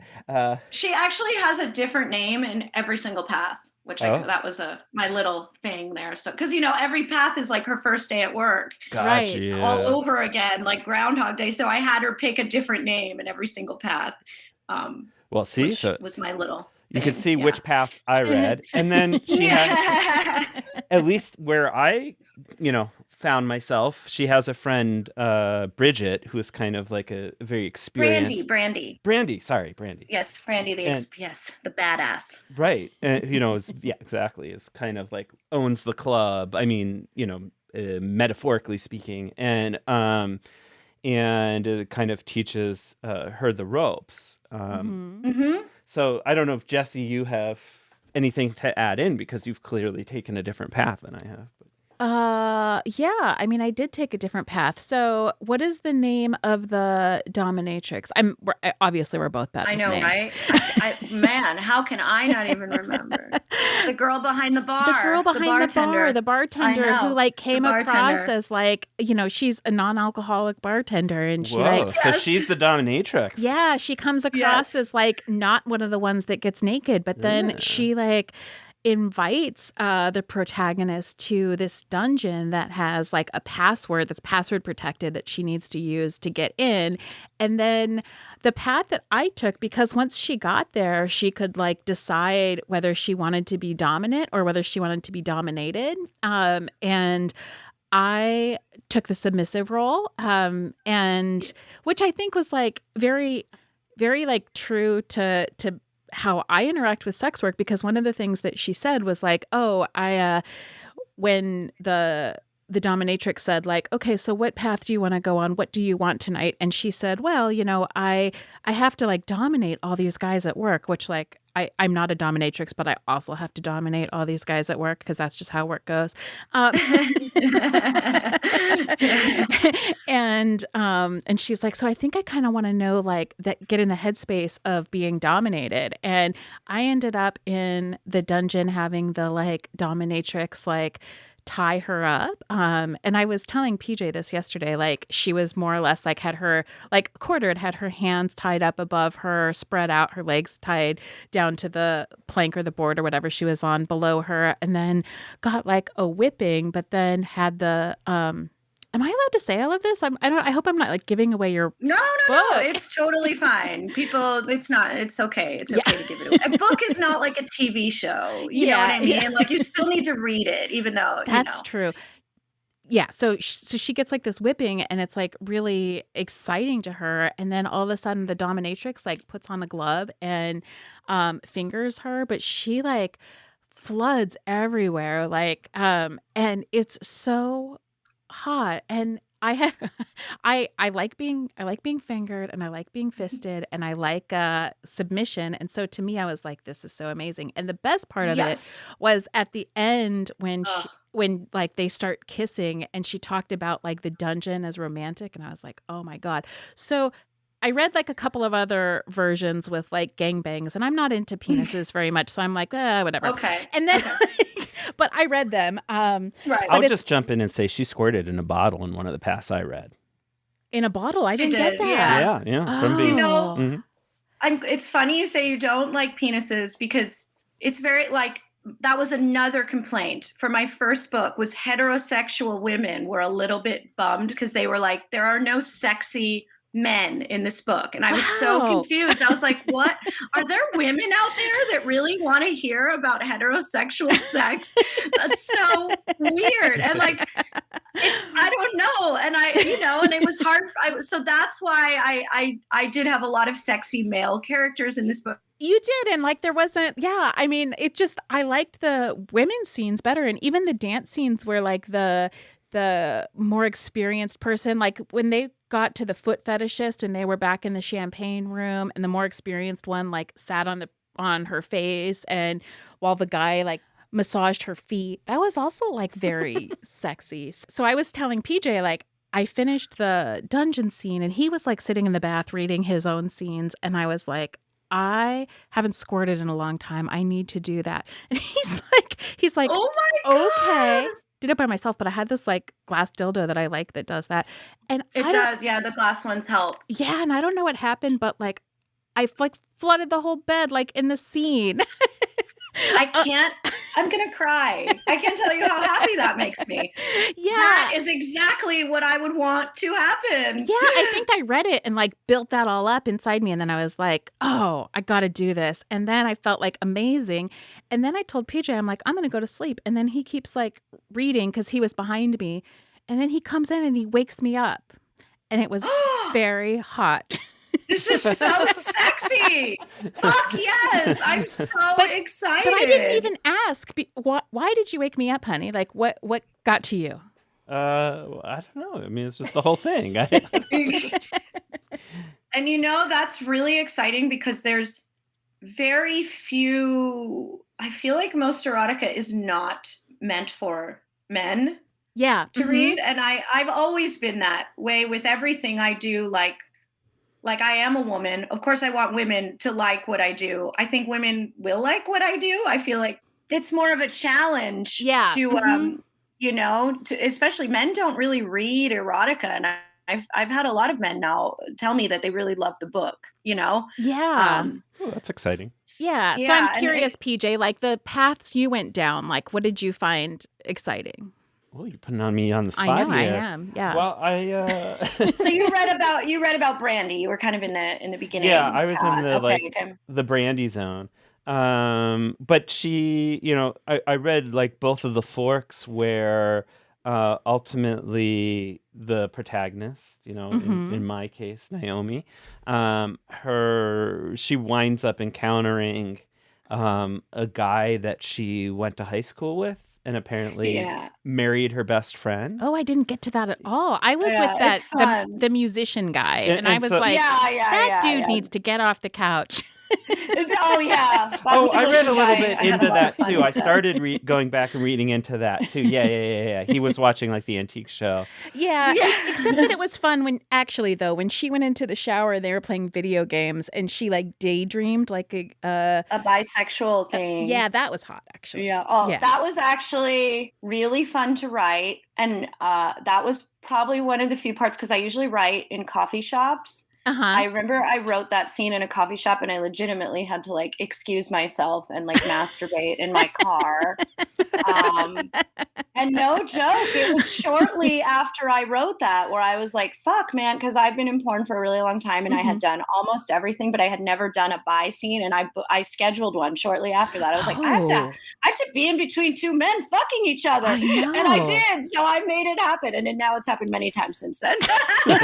Speaker 4: She actually has a different name in every single path. Which that was my little thing there. So, because every path is like her first day at work,
Speaker 2: right?
Speaker 4: All over again, like Groundhog Day. So I had her pick a different name in every single path.
Speaker 2: Well, see,
Speaker 4: which
Speaker 2: so
Speaker 4: was my little.
Speaker 2: You could see which path I read, and then she had, at least where I, found myself. She has a friend, Bridget, who is kind of like a very experienced.
Speaker 4: Brandy.
Speaker 2: Sorry, Brandy.
Speaker 4: Yes, Brandy. The badass.
Speaker 2: Right, and exactly. Is kind of like owns the club. I mean, metaphorically speaking, and it kind of teaches her the ropes. So I don't know if Jesse, you have anything to add in, because you've clearly taken a different path than I have.
Speaker 1: Yeah. I mean, I did take a different path. So, what is the name of the dominatrix? Obviously we're both bad.
Speaker 4: I know,
Speaker 1: names.
Speaker 4: right? Man, how can I not even remember? The girl behind the bar.
Speaker 1: The girl behind the bartender who came across as she's a non-alcoholic bartender, and she
Speaker 2: so she's the dominatrix.
Speaker 1: Yeah, she comes across as not one of the ones that gets naked, but then she invites the protagonist to this dungeon that has a password that's password protected that she needs to use to get in. And then the path that I took, because once she got there, she could decide whether she wanted to be dominant or whether she wanted to be dominated. And I took the submissive role, and which I think was very, very true to how I interact with sex work, because one of the things that she said was when the dominatrix said okay, so what path do you want to go on? What do you want tonight? And she said, well, I have to dominate all these guys at work, which I'm not a dominatrix, but I also have to dominate all these guys at work because that's just how work goes. And she's like, so I think I kind of want to know that, get in the headspace of being dominated. And I ended up in the dungeon having the dominatrix tie her up. And I was telling PJ this yesterday, she was more or less had her quartered, had her hands tied up above her, spread out, her legs tied down to the plank or the board or whatever she was on below her, and then got a whipping, but then had the am I allowed to say all of this? I hope I'm not giving away your
Speaker 4: No,
Speaker 1: book.
Speaker 4: It's totally fine. People, it's not. It's okay. It's okay to give it away. A book is not like a TV show. You know what I mean? Yeah. You still need to read it, even though
Speaker 1: that's true. Yeah. So she gets this whipping, and it's really exciting to her. And then all of a sudden, the dominatrix puts on a glove and fingers her, but she floods everywhere. And it's so hot, and I like being fingered, and I like being fisted, and I like submission. And so to me, I was this is so amazing. And the best part of it was at the end when when they start kissing, and she talked about the dungeon as romantic, and I was like, oh my God. So I read a couple of other versions with gangbangs, and I'm not into penises very much, so I'm whatever.
Speaker 4: Okay.
Speaker 1: And then, but I read them.
Speaker 4: Right.
Speaker 2: I'll just jump in and say she squirted in a bottle in one of the paths I read.
Speaker 1: In a bottle? I didn't get that.
Speaker 2: Yeah. From being,
Speaker 4: it's funny you say you don't like penises, because it's very that was another complaint for my first book, was heterosexual women were a little bit bummed because they were there are no sexy men in this book. And I was so confused. I was like, what? Are there women out there that really want to hear about heterosexual sex? That's so weird. And I that's why I did have a lot of sexy male characters in this book.
Speaker 1: You did, and like there wasn't, I mean, it just, I liked the women's scenes better, and even the dance scenes where like the more experienced person, like when they got to the foot fetishist and they were back in the champagne room, and the more experienced one like sat on her face, and while the guy like massaged her feet, that was also like very sexy. So I was telling PJ, like, I finished the dungeon scene and he was like sitting in the bath reading his own scenes, and I was like, I haven't squirted in a long time. I need to do that. And he's like,
Speaker 4: oh my God.
Speaker 1: Okay. Did it by myself, but I had this like glass dildo that I like that does that. And
Speaker 4: it does, yeah, the glass ones help.
Speaker 1: Yeah, and I don't know what happened, but like I like flooded the whole bed like in the scene.
Speaker 4: I'm going to cry. I can't tell you how happy that makes me.
Speaker 1: Yeah.
Speaker 4: That is exactly what I would want to happen.
Speaker 1: Yeah, I think I read it and like built that all up inside me. And then I was like, oh, I got to do this. And then I felt like amazing. And then I told PJ, I'm like, I'm going to go to sleep. And then he keeps like reading because he was behind me. And then he comes in and he wakes me up. And it was very hot.
Speaker 4: This is so sexy. Fuck yes. I'm so excited.
Speaker 1: But I didn't even ask. Why did you wake me up, honey? Like, what got to you?
Speaker 2: I don't know. I mean, it's just the whole thing.
Speaker 4: And that's really exciting because there's very few. I feel like most erotica is not meant for men.
Speaker 1: Yeah.
Speaker 4: To read. And I've always been that way with everything I do. Like I am a woman. Of course, I want women to like what I do. I think women will like what I do. I feel like it's more of a challenge to, especially men don't really read erotica. And I've had a lot of men now tell me that they really love the book,
Speaker 1: Yeah.
Speaker 2: Oh, that's exciting.
Speaker 1: Yeah. So I'm curious, PJ, like the paths you went down, like what did you find exciting?
Speaker 2: Well, you're putting on me on the spot
Speaker 1: I know,
Speaker 2: here.
Speaker 1: I am. Yeah.
Speaker 2: Well,
Speaker 4: So you read about Brandy. You were kind of in the beginning.
Speaker 2: Yeah, I was in the the Brandy zone. But she, I read like both of the forks where ultimately the protagonist, in my case, Naomi, she winds up encountering a guy that she went to high school with. And apparently married her best friend.
Speaker 1: Oh, I didn't get to that at all. I was with the musician guy, and I was like, that dude needs to get off the couch.
Speaker 4: Oh yeah.
Speaker 2: I read a little bit into that too. I started going back and reading into that too. Yeah. He was watching like the antique show.
Speaker 1: Yeah. Except that it was fun when she went into the shower and they were playing video games and she like daydreamed like a
Speaker 4: bisexual thing.
Speaker 1: Yeah, that was hot actually.
Speaker 4: Yeah. Oh, yeah. That was actually really fun to write, and that was probably one of the few parts because I usually write in coffee shops. I remember I wrote that scene in a coffee shop and I legitimately had to like excuse myself and like masturbate in my car. And no joke, it was shortly after I wrote that where I was like, fuck, man, because I've been in porn for a really long time and I had done almost everything, but I had never done a bi scene. And I scheduled one shortly after that. I was like, I have to be in between two men fucking each other. And I did. So I made it happen. And then now it's happened many times since then. But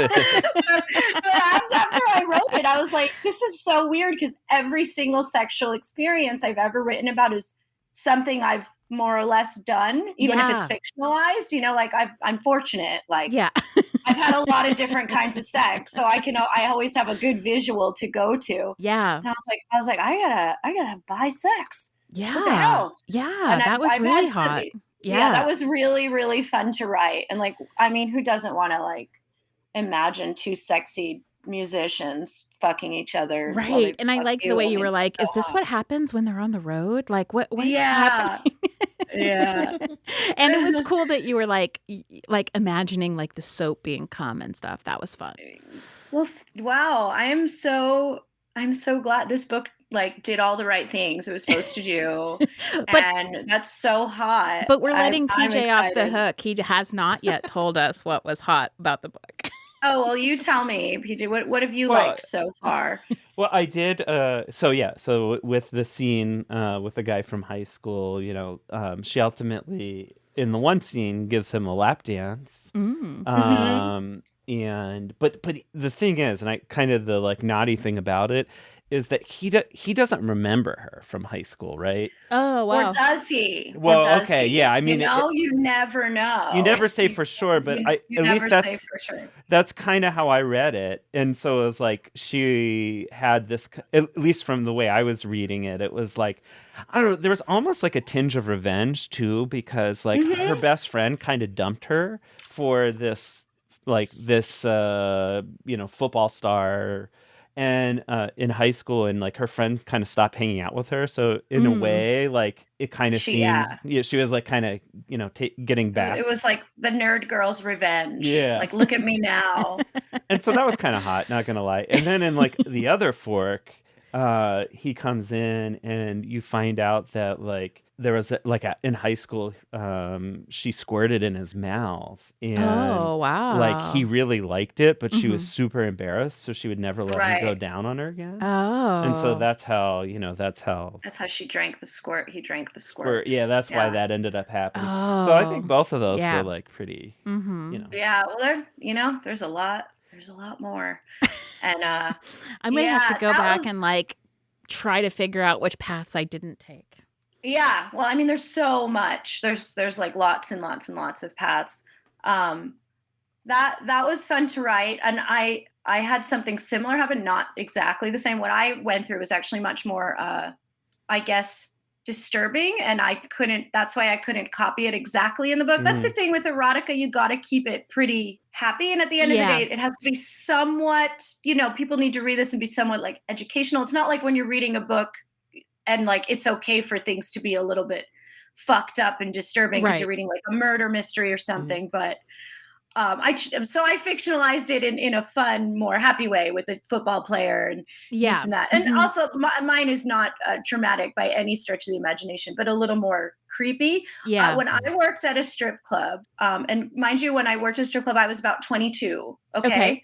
Speaker 4: after I wrote it, I was like, this is so weird because every single sexual experience I've ever written about is something I've more or less done, even if it's fictionalized, like I'm fortunate. Like, I've had a lot of different kinds of sex, so I always have a good visual to go to.
Speaker 1: Yeah.
Speaker 4: And I was like, I gotta have bi sex.
Speaker 1: Yeah.
Speaker 4: What the hell?
Speaker 1: Yeah. And that was really hot.
Speaker 4: Yeah. That was really, really fun to write. And like, I mean, who doesn't want to like imagine two sexy musicians fucking each other?
Speaker 1: Right. And I liked the way you were like, is this what happens when they're on the road? Like what's happening?
Speaker 4: Yeah.
Speaker 1: And it was cool that you were like imagining like the soap being cum and stuff. That was fun.
Speaker 4: Well, wow. I'm so glad this book like did all the right things it was supposed to do. And that's so hot.
Speaker 1: But we're letting PJ off the hook. He has not yet told us what was hot about the book.
Speaker 4: Oh, well, you tell me, PJ, what have you liked so far?
Speaker 2: Well, I did. So with the scene with the guy from high school, she ultimately, in the one scene, gives him a lap dance. But the thing is, and I kind of the like naughty thing about it is that he doesn't remember her from high school, right?
Speaker 1: Oh, wow.
Speaker 4: Or does he?
Speaker 2: Well,
Speaker 4: or does
Speaker 2: okay,
Speaker 4: he?
Speaker 2: yeah. I mean,
Speaker 4: you never know.
Speaker 2: You never say for sure, but
Speaker 4: You
Speaker 2: at
Speaker 4: never
Speaker 2: least
Speaker 4: say for sure.
Speaker 2: that's kind of how I read it. And so it was like she had this, at least from the way I was reading it, it was like, I don't know, there was almost like a tinge of revenge too, because like her best friend kind of dumped her for this football star and in high school, and like her friends kind of stopped hanging out with her, so in a way like it kind of seemed she was like kind of getting back.
Speaker 4: It was like the nerd girl's revenge. Like, look at me now.
Speaker 2: And so that was kind of hot, not gonna lie. And then in like the other fork, he comes in and you find out that like there was in high school, she squirted in his mouth, and like he really liked it, but she was super embarrassed, so she would never let him go down on her again. And so that's how
Speaker 4: she drank the squirt. He drank the squirt.
Speaker 2: Yeah, that's why that ended up happening. So I think both of those were like pretty,
Speaker 4: Yeah, well, there's a lot more, and
Speaker 1: I'm gonna have to go back and like try to figure out which paths I didn't take.
Speaker 4: Yeah, well, I mean, there's so much. There's like lots and lots and lots of paths. That was fun to write, and I had something similar happen, not exactly the same. What I went through was actually much more, I guess, disturbing, and that's why I couldn't copy it exactly in the book. That's the thing with erotica, you got to keep it pretty happy, and at the end of the day, it has to be somewhat, people need to read this and be somewhat like educational. It's not like when you're reading a book and like it's okay for things to be a little bit fucked up and disturbing because you're reading like a murder mystery or something. But I fictionalized it in a fun, more happy way with a football player and this and that. And also mine is not traumatic by any stretch of the imagination, but a little more creepy. When I worked at a strip club, and mind you, when I worked at a strip club, I was about 22. Okay.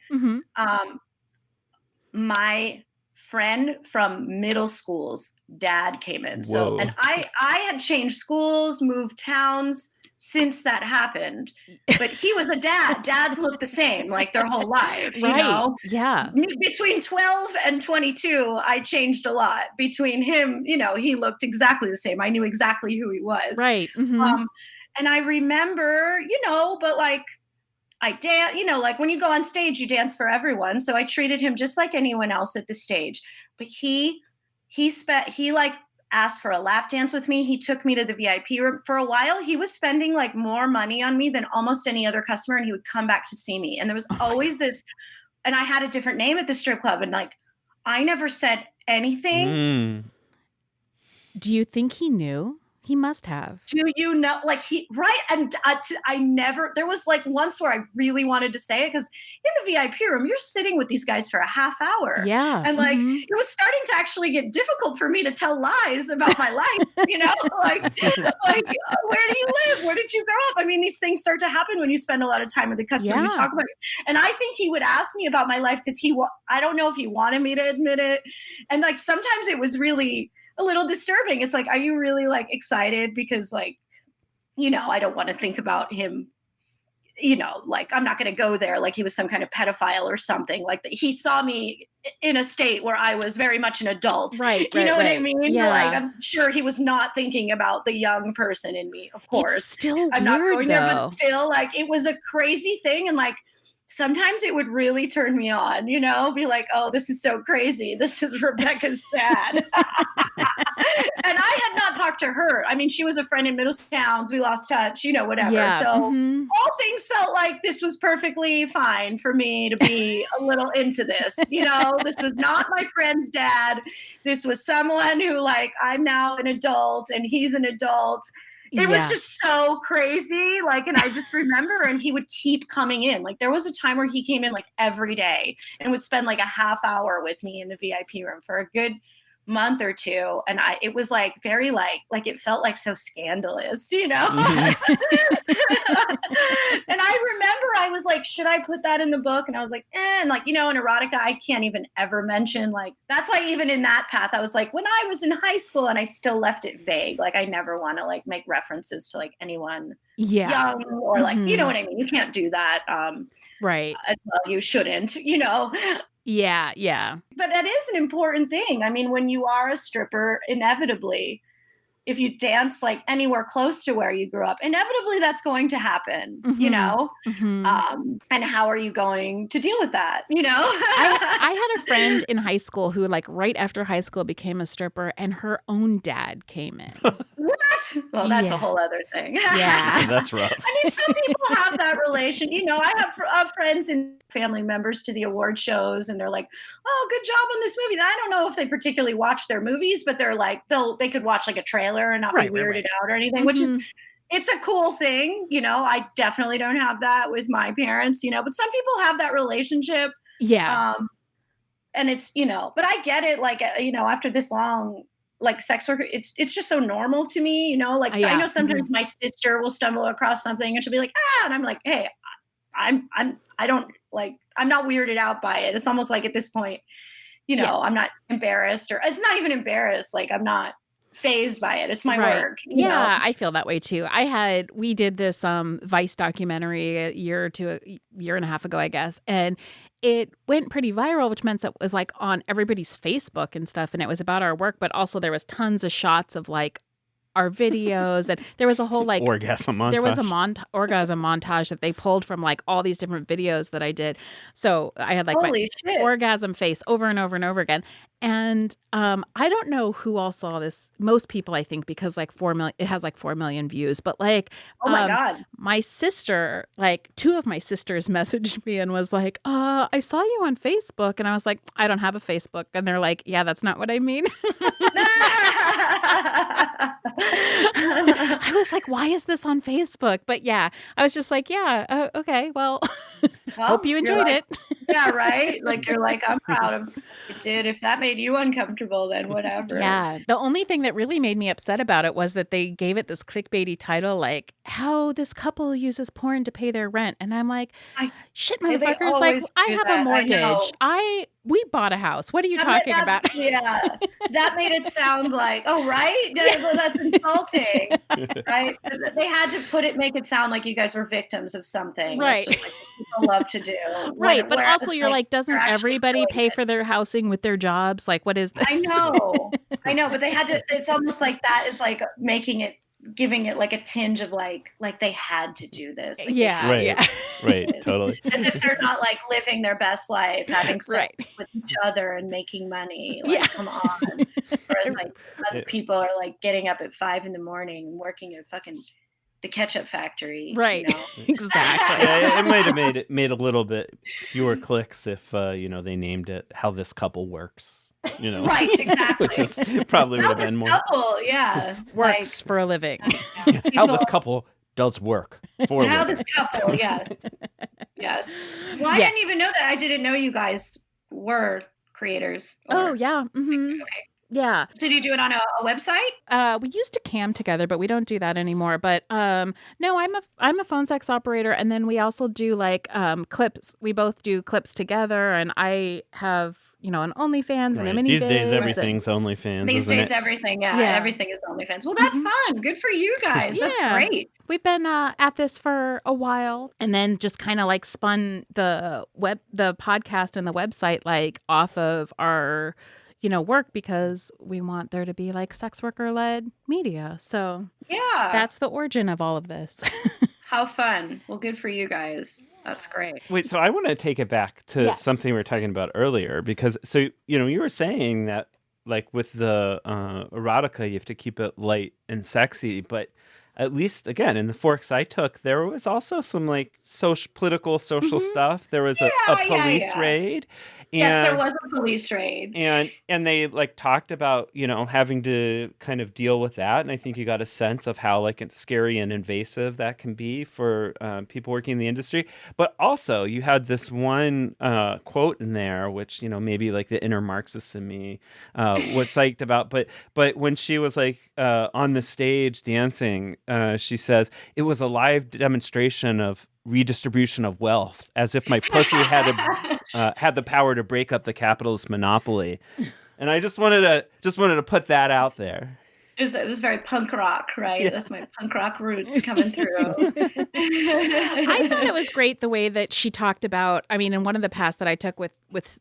Speaker 4: My friend from middle school's dad came in. So, and I had changed schools, moved towns since that happened, but he was a dad. Dads look the same like their whole life, you know?
Speaker 1: Yeah.
Speaker 4: Between 12 and 22, I changed a lot. Between him, he looked exactly the same. I knew exactly who he was.
Speaker 1: Right.
Speaker 4: And I remember, but like, I dance, like when you go on stage, you dance for everyone. So I treated him just like anyone else at the stage. But he like asked for a lap dance with me. He took me to the VIP room. For a while, he was spending like more money on me than almost any other customer, and he would come back to see me. And there was always this, and I had a different name at the strip club, and like I never said anything.
Speaker 1: Do you think he knew? He must have.
Speaker 4: Do you know, like and I never, there was like once where I really wanted to say it, because in the VIP room, you're sitting with these guys for a half hour.
Speaker 1: Yeah.
Speaker 4: And like, it was starting to actually get difficult for me to tell lies about my life, like where do you live? Where did you grow up? I mean, these things start to happen when you spend a lot of time with the customer. You talk about it. And I think he would ask me about my life because I don't know if he wanted me to admit it. And like, sometimes it was really a little disturbing. It's like, are you really like excited? Because like, I don't want to think about him, like I'm not going to go there. Like he was some kind of pedophile or something. Like he saw me in a state where I was very much an adult.
Speaker 1: Right.
Speaker 4: You know what I mean?
Speaker 1: Yeah.
Speaker 4: Like I'm sure he was not thinking about the young person in me, of course.
Speaker 1: It's still
Speaker 4: I'm
Speaker 1: weird,
Speaker 4: not going there,
Speaker 1: though.
Speaker 4: but still like it was a crazy thing. And like, sometimes it would really turn me on, be like, oh, this is so crazy. This is Rebecca's dad. And I had not talked to her. I mean, she was a friend in middle towns. We lost touch, whatever.
Speaker 1: Yeah.
Speaker 4: So all things felt like this was perfectly fine for me to be a little into this. This was not my friend's dad. This was someone who like, I'm now an adult and he's an adult. It was just so crazy. Like, and I just remember, and he would keep coming in. Like, there was a time where he came in like every day and would spend like a half hour with me in the VIP room for a good month or two. And it was like very like it felt like so scandalous, And I remember I was like, should I put that in the book? And I was like, and like, in erotica, I can't even ever mention, like, that's why even in that path, I was like, when I was in high school, and I still left it vague. Like, I never want to like make references to like anyone young or like, you know what I mean? You can't do that.
Speaker 1: Right.
Speaker 4: Well, you shouldn't, you know.
Speaker 1: Yeah, yeah.
Speaker 4: But that is an important thing. I mean, when you are a stripper, inevitably, if you dance like anywhere close to where you grew up, inevitably that's going to happen, you know? And how are you going to deal with that, you know?
Speaker 1: I had a friend in high school who, like, right after high school became a stripper, and her own dad came in.
Speaker 4: What? Well, that's a whole other thing.
Speaker 1: Yeah.
Speaker 2: That's rough.
Speaker 4: I mean, some people have that relation. You know, I have friends and family members to the award shows, and they're like, "Oh, good job on this movie." I don't know if they particularly watch their movies, but they're like, they could watch like a trailer and not be weirded out or anything, which is, it's a cool thing. You know, I definitely don't have that with my parents, you know, but some people have that relationship.
Speaker 1: Yeah.
Speaker 4: And it's, you know, but I get it. Like, you know, after this long, like sex worker, it's just so normal to me, you know, like, so I know sometimes my sister will stumble across something and she'll be like, and I'm like, hey, I'm not weirded out by it. It's almost like at this point, you know, I'm not embarrassed, or it's not even embarrassed. Like, I'm not fazed by it. It's my work. You know?
Speaker 1: I feel that way too. We did this Vice documentary a year and a half ago, I guess. And it went pretty viral, which meant it was like on everybody's Facebook and stuff. And it was about our work, but also there was tons of shots of like our videos, and there was a whole like
Speaker 2: orgasm montage.
Speaker 1: There was a orgasm montage that they pulled from like all these different videos that I did. So I had like my orgasm face over and over and over again. And I don't know who all saw this. Most people, I think, because like 4 million, it has like 4 million views. But like,
Speaker 4: oh my God,
Speaker 1: my sister, like 2 of my sisters messaged me and was like, I saw you on Facebook. And I was like, I don't have a Facebook. And they're like, yeah, that's not what I mean. I was like, why is this on Facebook? But yeah, I was just like, yeah, okay, well, hope you enjoyed it.
Speaker 4: Yeah, right? Like, you're like, I'm proud of it did. If that made you uncomfortable, then whatever.
Speaker 1: Yeah. The only thing that really made me upset about it was that they gave it this clickbaity title, like, how this couple uses porn to pay their rent. And I'm like, shit, motherfuckers, like, I have a mortgage. We bought a house. What are you talking about?
Speaker 4: Yeah. That made it sound like, oh, right? That's insulting. Right? They had to make it sound like you guys were victims of something.
Speaker 1: Right.
Speaker 4: That's just like people love to do.
Speaker 1: Right. But also you're like, doesn't everybody pay for their housing with their jobs? Like, what is this?
Speaker 4: I know. But they had to, it's almost like that is like giving it like a tinge of like they had to do this. Like
Speaker 2: right, totally.
Speaker 4: As if they're not like living their best life, having sex with each other and making money. Like, come on. Whereas like other people are like getting up at 5 a.m. working at fucking the ketchup factory.
Speaker 1: Right.
Speaker 4: You know?
Speaker 1: Exactly.
Speaker 2: Yeah, it might have made a little bit fewer clicks if they named it How This Couple Works. You know,
Speaker 4: right, exactly.
Speaker 2: Which is probably would have been more.
Speaker 4: Couple,
Speaker 1: works for a living.
Speaker 2: How this couple does work for a living.
Speaker 4: How this couple, yes. Well, I didn't even know that. I didn't know you guys were creators.
Speaker 1: Oh yeah. Mm-hmm.
Speaker 4: Okay.
Speaker 1: Yeah.
Speaker 4: Did you do it on a website?
Speaker 1: We used to cam together, but we don't do that anymore. But no, I'm a phone sex operator, and then we also do like clips. We both do clips together, and I have an OnlyFans and a mini.
Speaker 2: These days, everything's OnlyFans.
Speaker 4: These days, everything, everything is OnlyFans. Well, that's fun. Good for you guys. That's great.
Speaker 1: We've been at this for a while, and then just kind of like spun the podcast and the website like off of our work, because we want there to be like sex worker led media. So that's the origin of all of this.
Speaker 4: How fun. Well, good for you guys. That's great.
Speaker 2: Wait, so I want to take it back to something we were talking about earlier, because you were saying that like with the erotica, you have to keep it light and sexy, but at least, again, in the forks I took, there was also some like political stuff. There was a police raid.
Speaker 4: Yes, there was a police raid.
Speaker 2: And they like talked about, having to kind of deal with that. And I think you got a sense of how like it's scary and invasive that can be for people working in the industry. But also you had this one quote in there, which, maybe like the inner Marxist in me was psyched about. But when she was like on the stage dancing, she says, it was a live demonstration of redistribution of wealth, as if my pussy had the power to break up the capitalist monopoly. And I just wanted to put that out there.
Speaker 4: It was very punk rock, right? Yeah. That's my punk rock roots coming through.
Speaker 1: I thought it was great the way that she talked about, I mean, in one of the paths that I took with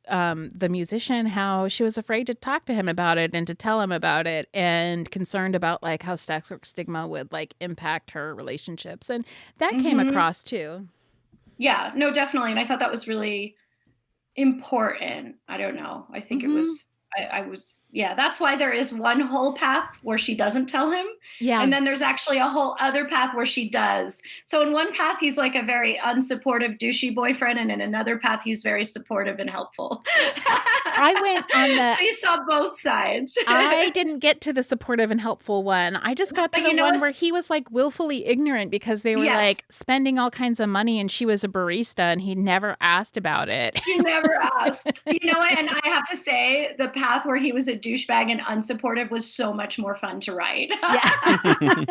Speaker 1: the musician, how she was afraid to talk to him about it and to tell him about it, and concerned about like how sex work stigma would like impact her relationships. And that came across too.
Speaker 4: Yeah, no, definitely. And I thought that was really important. I don't know. I think it was, that's why there is one whole path where she doesn't tell him. Yeah. And then there's actually a whole other path where she does. So in one path, he's like a very unsupportive, douchey boyfriend. And in another path, he's very supportive and helpful.
Speaker 1: I went on the...
Speaker 4: So you saw both sides.
Speaker 1: I didn't get to the supportive and helpful one. I just got to the one where he was like willfully ignorant because they were like spending all kinds of money and she was a barista and he never asked about it.
Speaker 4: He never asked. You know what? And I have to say, the path where he was a douchebag and unsupportive was so much more fun to write. Yeah.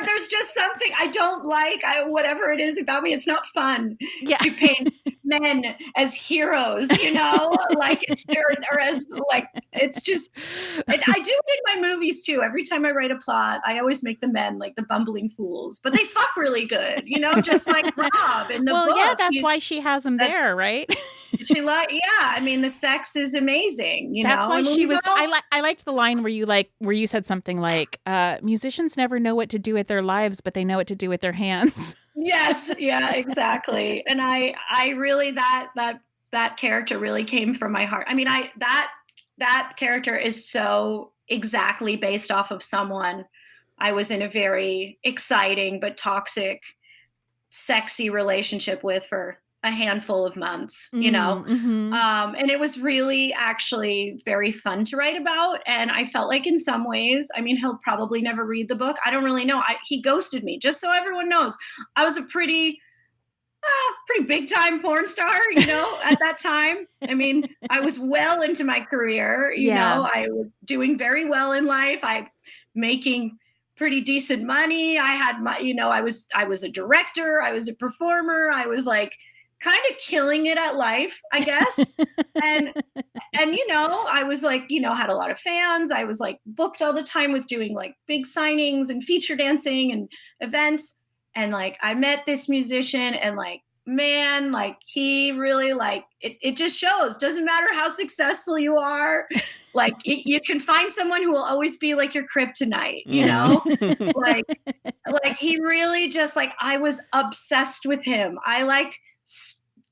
Speaker 4: There's just something I don't like. Whatever it is about me, it's not fun to paint men as heroes, you know, like it's or as like it's just. And I do it in my movies too. Every time I write a plot, I always make the men like the bumbling fools, but they fuck really good, you know, just like Rob in the book.
Speaker 1: Well, yeah, that's why she has him there, right?
Speaker 4: I mean, the sex is amazing. You
Speaker 1: that's
Speaker 4: know,
Speaker 1: why she was. I liked the line where you said something like, "Musicians never know what to do with their lives, but they know what to do with their hands."
Speaker 4: Yes, yeah, exactly. And I really that character really came from my heart. I mean, that character is so exactly based off of someone I was in a very exciting but toxic, sexy relationship with for a handful of months, you know? And it was really actually very fun to write about. And I felt like in some ways, I mean, he'll probably never read the book. I don't really know. He ghosted me, just so everyone knows. I was a pretty big time porn star, you know, at that time. I mean, I was well into my career, you know, I was doing very well in life. I'm making pretty decent money. I had my, you know, I was a director. I was a performer. I was like, kind of killing it at life, I guess. and you know, I was like, you know, had a lot of fans. I was like booked all the time with doing like big signings and feature dancing and events. And like, I met this musician and like, man, like he really like, it just shows, doesn't matter how successful you are. Like you can find someone who will always be like your kryptonite, you know, like he really just like, I was obsessed with him. I like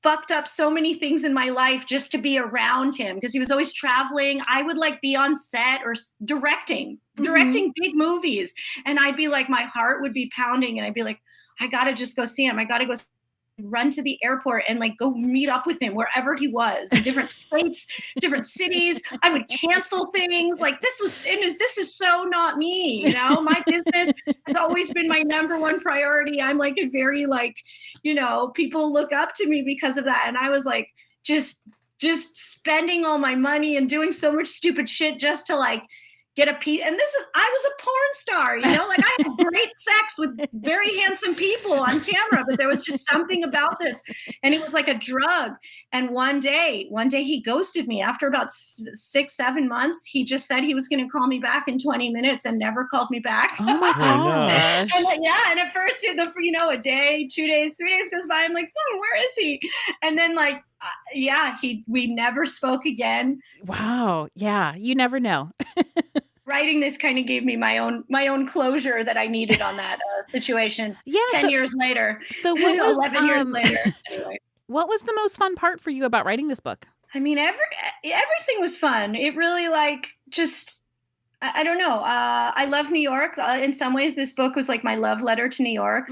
Speaker 4: fucked up so many things in my life just to be around him because he was always traveling. I would like be on set or directing big movies. And I'd be like, my heart would be pounding and I'd be like, I got to just go see him. I got to go run to the airport and like go meet up with him wherever he was in different states, different cities. I would cancel things. Like this is so not me, you know. My business has always been my number one priority. I'm like a very like, you know, people look up to me because of that. And I was like just spending all my money and doing so much stupid shit just to like get a piece. And I was a porn star, you know, like I had great sex with very handsome people on camera, but there was just something about this. And it was like a drug. And one day he ghosted me after about 6-7 months. He just said he was going to call me back in 20 minutes and never called me back.
Speaker 1: Oh my gosh.
Speaker 4: And at first, you know, a day, 2 days, 3 days goes by. I'm like, where is he? And then like, we never spoke again.
Speaker 1: Wow. Yeah. You never know.
Speaker 4: Writing this kind of gave me my own closure that I needed on that situation. Yeah. 10 years later.
Speaker 1: So what was
Speaker 4: 11 years later? Anyway.
Speaker 1: What was the most fun part for you about writing this book?
Speaker 4: I mean, everything was fun. It really like just, I don't know. I love New York. In some ways, this book was like my love letter to New York.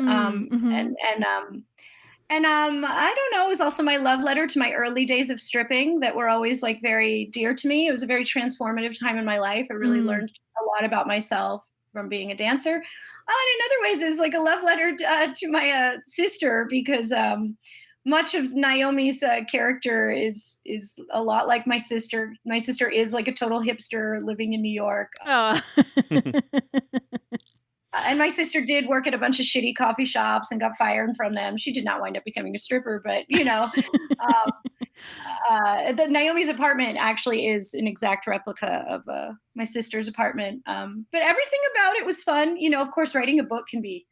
Speaker 4: And I don't know, it was also my love letter to my early days of stripping that were always like very dear to me. It was a very transformative time in my life. I really learned a lot about myself from being a dancer. And in other ways, it was like a love letter to my sister because much of Naomi's character is a lot like my sister. My sister is like a total hipster living in New York. And my sister did work at a bunch of shitty coffee shops and got fired from them. She did not wind up becoming a stripper, but the Naomi's apartment actually is an exact replica of my sister's apartment. But everything about it was fun. Of course, writing a book can be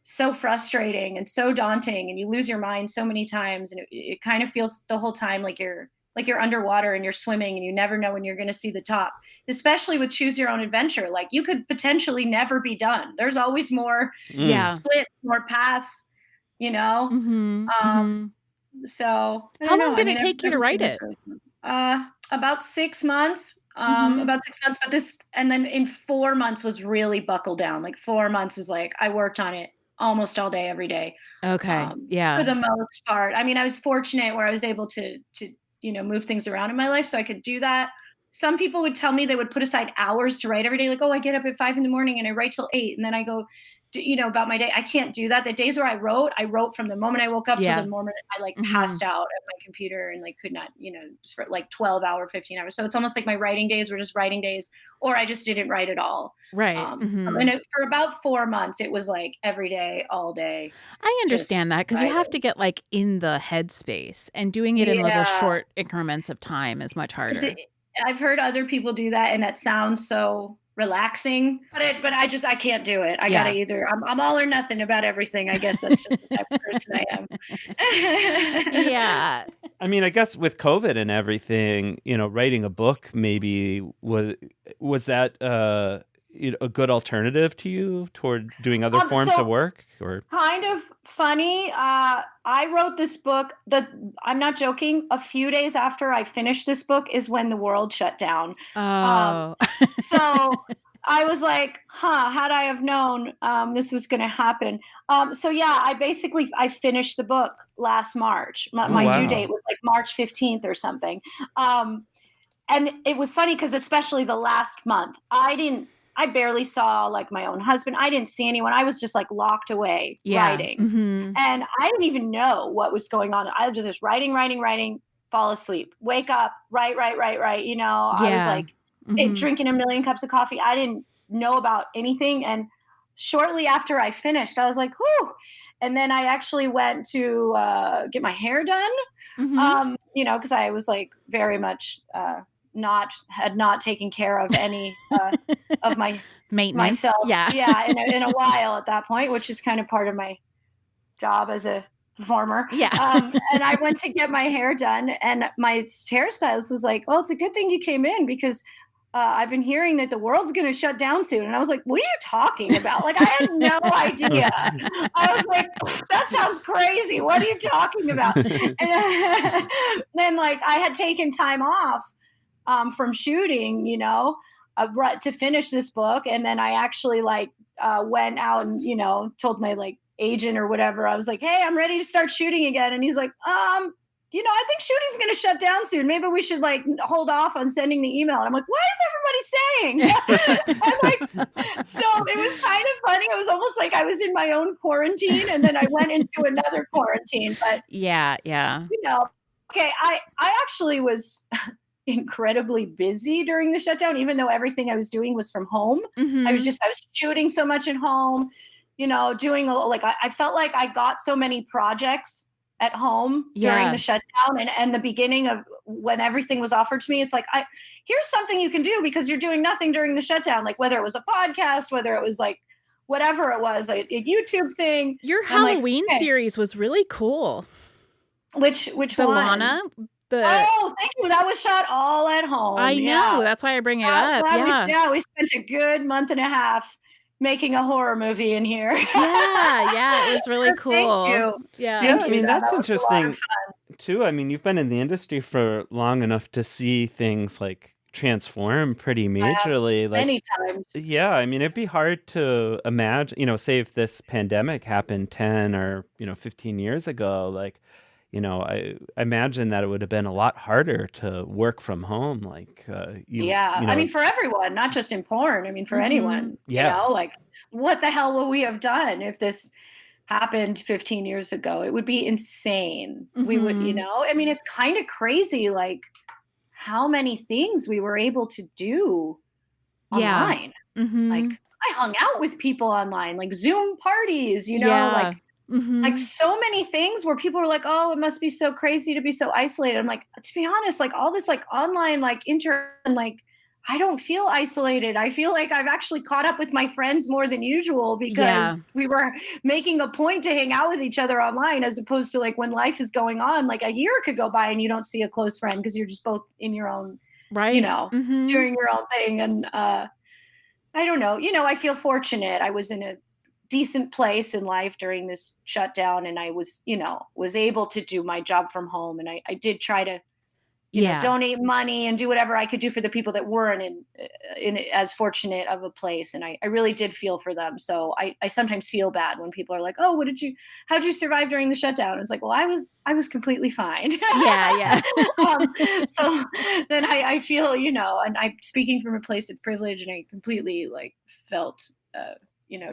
Speaker 4: so frustrating and so daunting, and you lose your mind so many times, and it kind of feels the whole time like you're underwater and you're swimming and you never know when you're going to see the top, especially with Choose Your Own Adventure. Like, you could potentially never be done. There's always more splits, more paths, So
Speaker 1: how long did it take you to write it?
Speaker 4: About 6 months. About 6 months, and then in 4 months was really buckled down. Like 4 months was like, I worked on it almost all day, every day.
Speaker 1: Okay.
Speaker 4: For the most part. I mean, I was fortunate where I was able to move things around in my life so I could do that. Some people would tell me they would put aside hours to write every day. Like, I get up at 5 a.m. and I write till 8. And then I go, about my day. I can't do that. The days where I wrote from the moment I woke up to the moment I passed out at my computer and could not, for 12 hours, 15 hours. So it's almost like my writing days were just writing days, or I just didn't write at all.
Speaker 1: Right.
Speaker 4: And for about 4 months, it was like every day, all day.
Speaker 1: I understand that, because you have to get in the headspace, and doing it in little short increments of time is much harder.
Speaker 4: I've heard other people do that, and that sounds so relaxing, but I can't do it. I gotta either I'm all or nothing about everything. I guess that's just the type of person I am.
Speaker 1: Yeah.
Speaker 2: I mean, I guess with COVID and everything, writing a book maybe was that a good alternative to you toward doing other forms of work? Or
Speaker 4: kind of funny. I wrote this book. I'm not joking. A few days after I finished this book is when the world shut down.
Speaker 1: Oh.
Speaker 4: So I was like, had I have known this was going to happen. I finished the book last March. My due date was March 15th or something. And it was funny because especially the last month, I barely saw my own husband. I didn't see anyone. I was just locked away writing. And I didn't even know what was going on. I was just writing, fall asleep, wake up, write. I was drinking a million cups of coffee. I didn't know about anything. And shortly after I finished, I was like, whew. And then I actually went to get my hair done, because I was very much had not taken care of any of my
Speaker 1: maintenance
Speaker 4: myself in a while at that point, which is kind of part of my job as a performer. And I went to get my hair done, and my hairstylist was like, well, it's a good thing you came in, because I've been hearing that the world's going to shut down soon. And I was like, what are you talking about? I had no idea. I was like, that sounds crazy. What are you talking about? And then I had taken time off from shooting, to finish this book. And then I actually went out and, told my agent or whatever. I was like, hey, I'm ready to start shooting again. And he's like, I think shooting's going to shut down soon. Maybe we should hold off on sending the email. And I'm like, what is everybody saying? So it was kind of funny. It was almost like I was in my own quarantine, and then I went into another quarantine. But
Speaker 1: yeah.
Speaker 4: Okay. I actually was incredibly busy during the shutdown, even though everything I was doing was from home. I was shooting so much at home, doing I felt like I got so many projects at home during the shutdown and the beginning of when everything was offered to me. It's here's something you can do because you're doing nothing during the shutdown. Whether it was a podcast, whether it was whatever it was, a YouTube thing.
Speaker 1: Your Halloween series was really cool.
Speaker 4: Which
Speaker 1: the
Speaker 4: one?
Speaker 1: Lana?
Speaker 4: Oh, thank you. That was shot all at home.
Speaker 1: I know. That's why I bring it up.
Speaker 4: We spent a good month and a half making a horror movie in here.
Speaker 1: Yeah, it was really cool.
Speaker 4: Thank you.
Speaker 2: Yeah, I mean, that's interesting too. I mean, you've been in the industry for long enough to see things transform pretty majorly.
Speaker 4: Many times.
Speaker 2: Yeah, I mean, it'd be hard to imagine, say if this pandemic happened 10 or, 15 years ago, I imagine that it would have been a lot harder to work from home.
Speaker 4: I mean, for everyone, not just in porn. I mean, for anyone, what the hell would we have done if this happened 15 years ago? It would be insane. We would, I mean, it's kind of crazy, how many things we were able to do online. I hung out with people online, like Zoom parties, like like so many things where people are like, oh, it must be so crazy to be so isolated. I'm like, to be honest, like all this like online like like I don't feel isolated. I feel like I've actually caught up with my friends more than usual because we were making a point to hang out with each other online, as opposed to like when life is going on, like a year could go by and you don't see a close friend because you're just both in your own, doing your own thing. And I don't know, I feel fortunate. I was in a decent place in life during this shutdown, and I was, was able to do my job from home. And I did try to donate money and do whatever I could do for the people that weren't in as fortunate of a place. And I really did feel for them. So I sometimes feel bad when people are like, oh, how'd you survive during the shutdown? It's like, well, I was completely fine.
Speaker 1: Yeah.
Speaker 4: So then I feel, and I'm speaking from a place of privilege, and I completely like felt,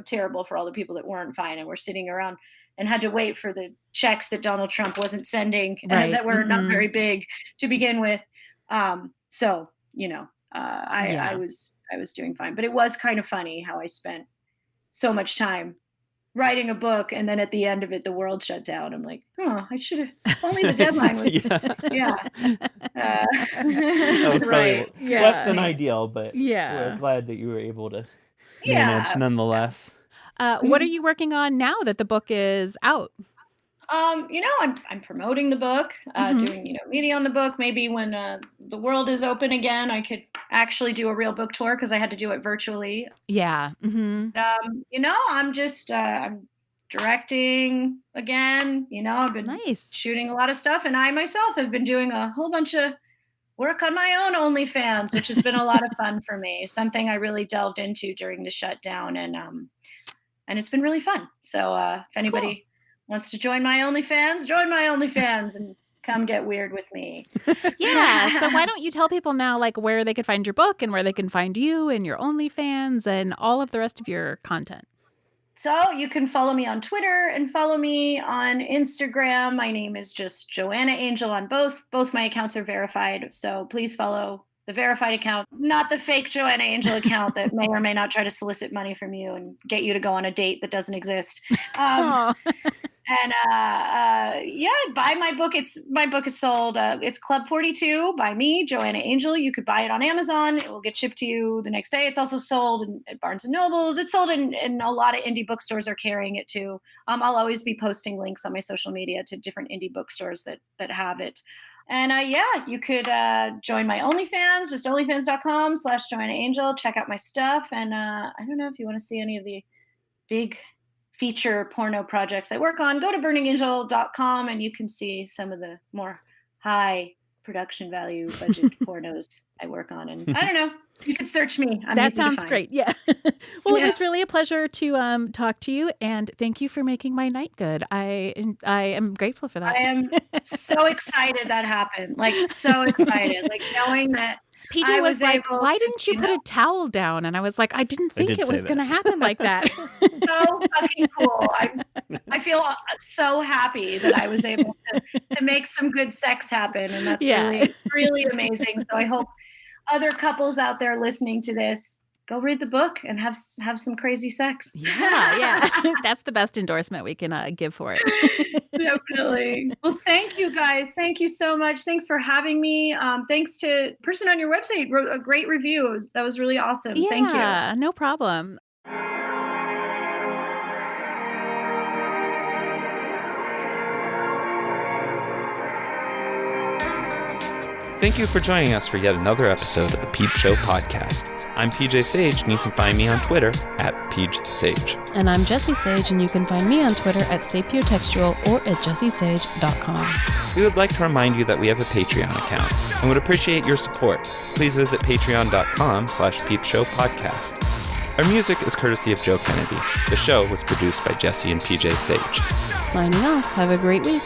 Speaker 4: terrible for all the people that weren't fine and were sitting around and had to wait for the checks that Donald Trump wasn't sending that were not very big to begin with. I was doing fine, but it was kind of funny how I spent so much time writing a book, and then at the end of it, the world shut down. I'm like, oh, I should have, only the deadline was,
Speaker 2: that was probably less than ideal, but we're glad that you were able to manage nonetheless.
Speaker 1: What are you working on now that the book is out?
Speaker 4: I'm promoting the book, doing, media on the book. Maybe when the world is open again, I could actually do a real book tour because I had to do it virtually.
Speaker 1: Yeah.
Speaker 4: I'm just, I'm directing again. I've been shooting a lot of stuff, and I myself have been doing a whole bunch of work on my own OnlyFans, which has been a lot of fun for me. Something I really delved into during the shutdown, and it's been really fun. So if anybody wants to join my OnlyFans and come get weird with me.
Speaker 1: Yeah. So why don't you tell people now, like, where they could find your book and where they can find you and your OnlyFans and all of the rest of your content?
Speaker 4: So you can follow me on Twitter and follow me on Instagram. My name is just Joanna Angel on both. Both my accounts are verified. So please follow the verified account, not the fake Joanna Angel account that may or may not try to solicit money from you and get you to go on a date that doesn't exist. Buy my book. My book is sold. It's Club 42 by me, Joanna Angel. You could buy it on Amazon. It will get shipped to you the next day. It's also sold at Barnes and Nobles. It's sold in a lot of indie bookstores are carrying it too. I'll always be posting links on my social media to different indie bookstores that have it. And you could join my OnlyFans, just onlyfans.com/Joanna Angel. Check out my stuff. And I don't know if you want to see any of the big feature porno projects I work on, go to burningangel.com and you can see some of the more high production value budget pornos I work on. And I don't know, you could search me.
Speaker 1: That sounds great. Yeah. Well, it was really a pleasure to talk to you, and thank you for making my night good. I am grateful for that.
Speaker 4: I am so excited that happened. Like so excited, like knowing that
Speaker 1: PJ was like, why didn't you put a towel down? And I was like, I didn't think it was going to happen like that.
Speaker 4: So fucking cool. I feel so happy that I was able to make some good sex happen. And that's really, really amazing. So I hope other couples out there listening to this, go read the book and have some crazy sex.
Speaker 1: Yeah. That's the best endorsement we can give for it.
Speaker 4: Definitely. Well, thank you guys. Thank you so much. Thanks for having me. Thanks to the person on your website wrote a great review. That was really awesome.
Speaker 1: Yeah,
Speaker 4: thank you.
Speaker 1: Yeah, no problem.
Speaker 2: Thank you for joining us for yet another episode of the Peep Show podcast. I'm PJ Sage, and you can find me on Twitter at PeachSage.
Speaker 1: And I'm Jessie Sage, and you can find me on Twitter at sapiotextual or at jessiesage.com.
Speaker 2: We would like to remind you that we have a Patreon account and would appreciate your support. Please visit patreon.com/peepshowpodcast. Our music is courtesy of Joe Kennedy. The show was produced by Jessie and PJ Sage.
Speaker 1: Signing off. Have a great week.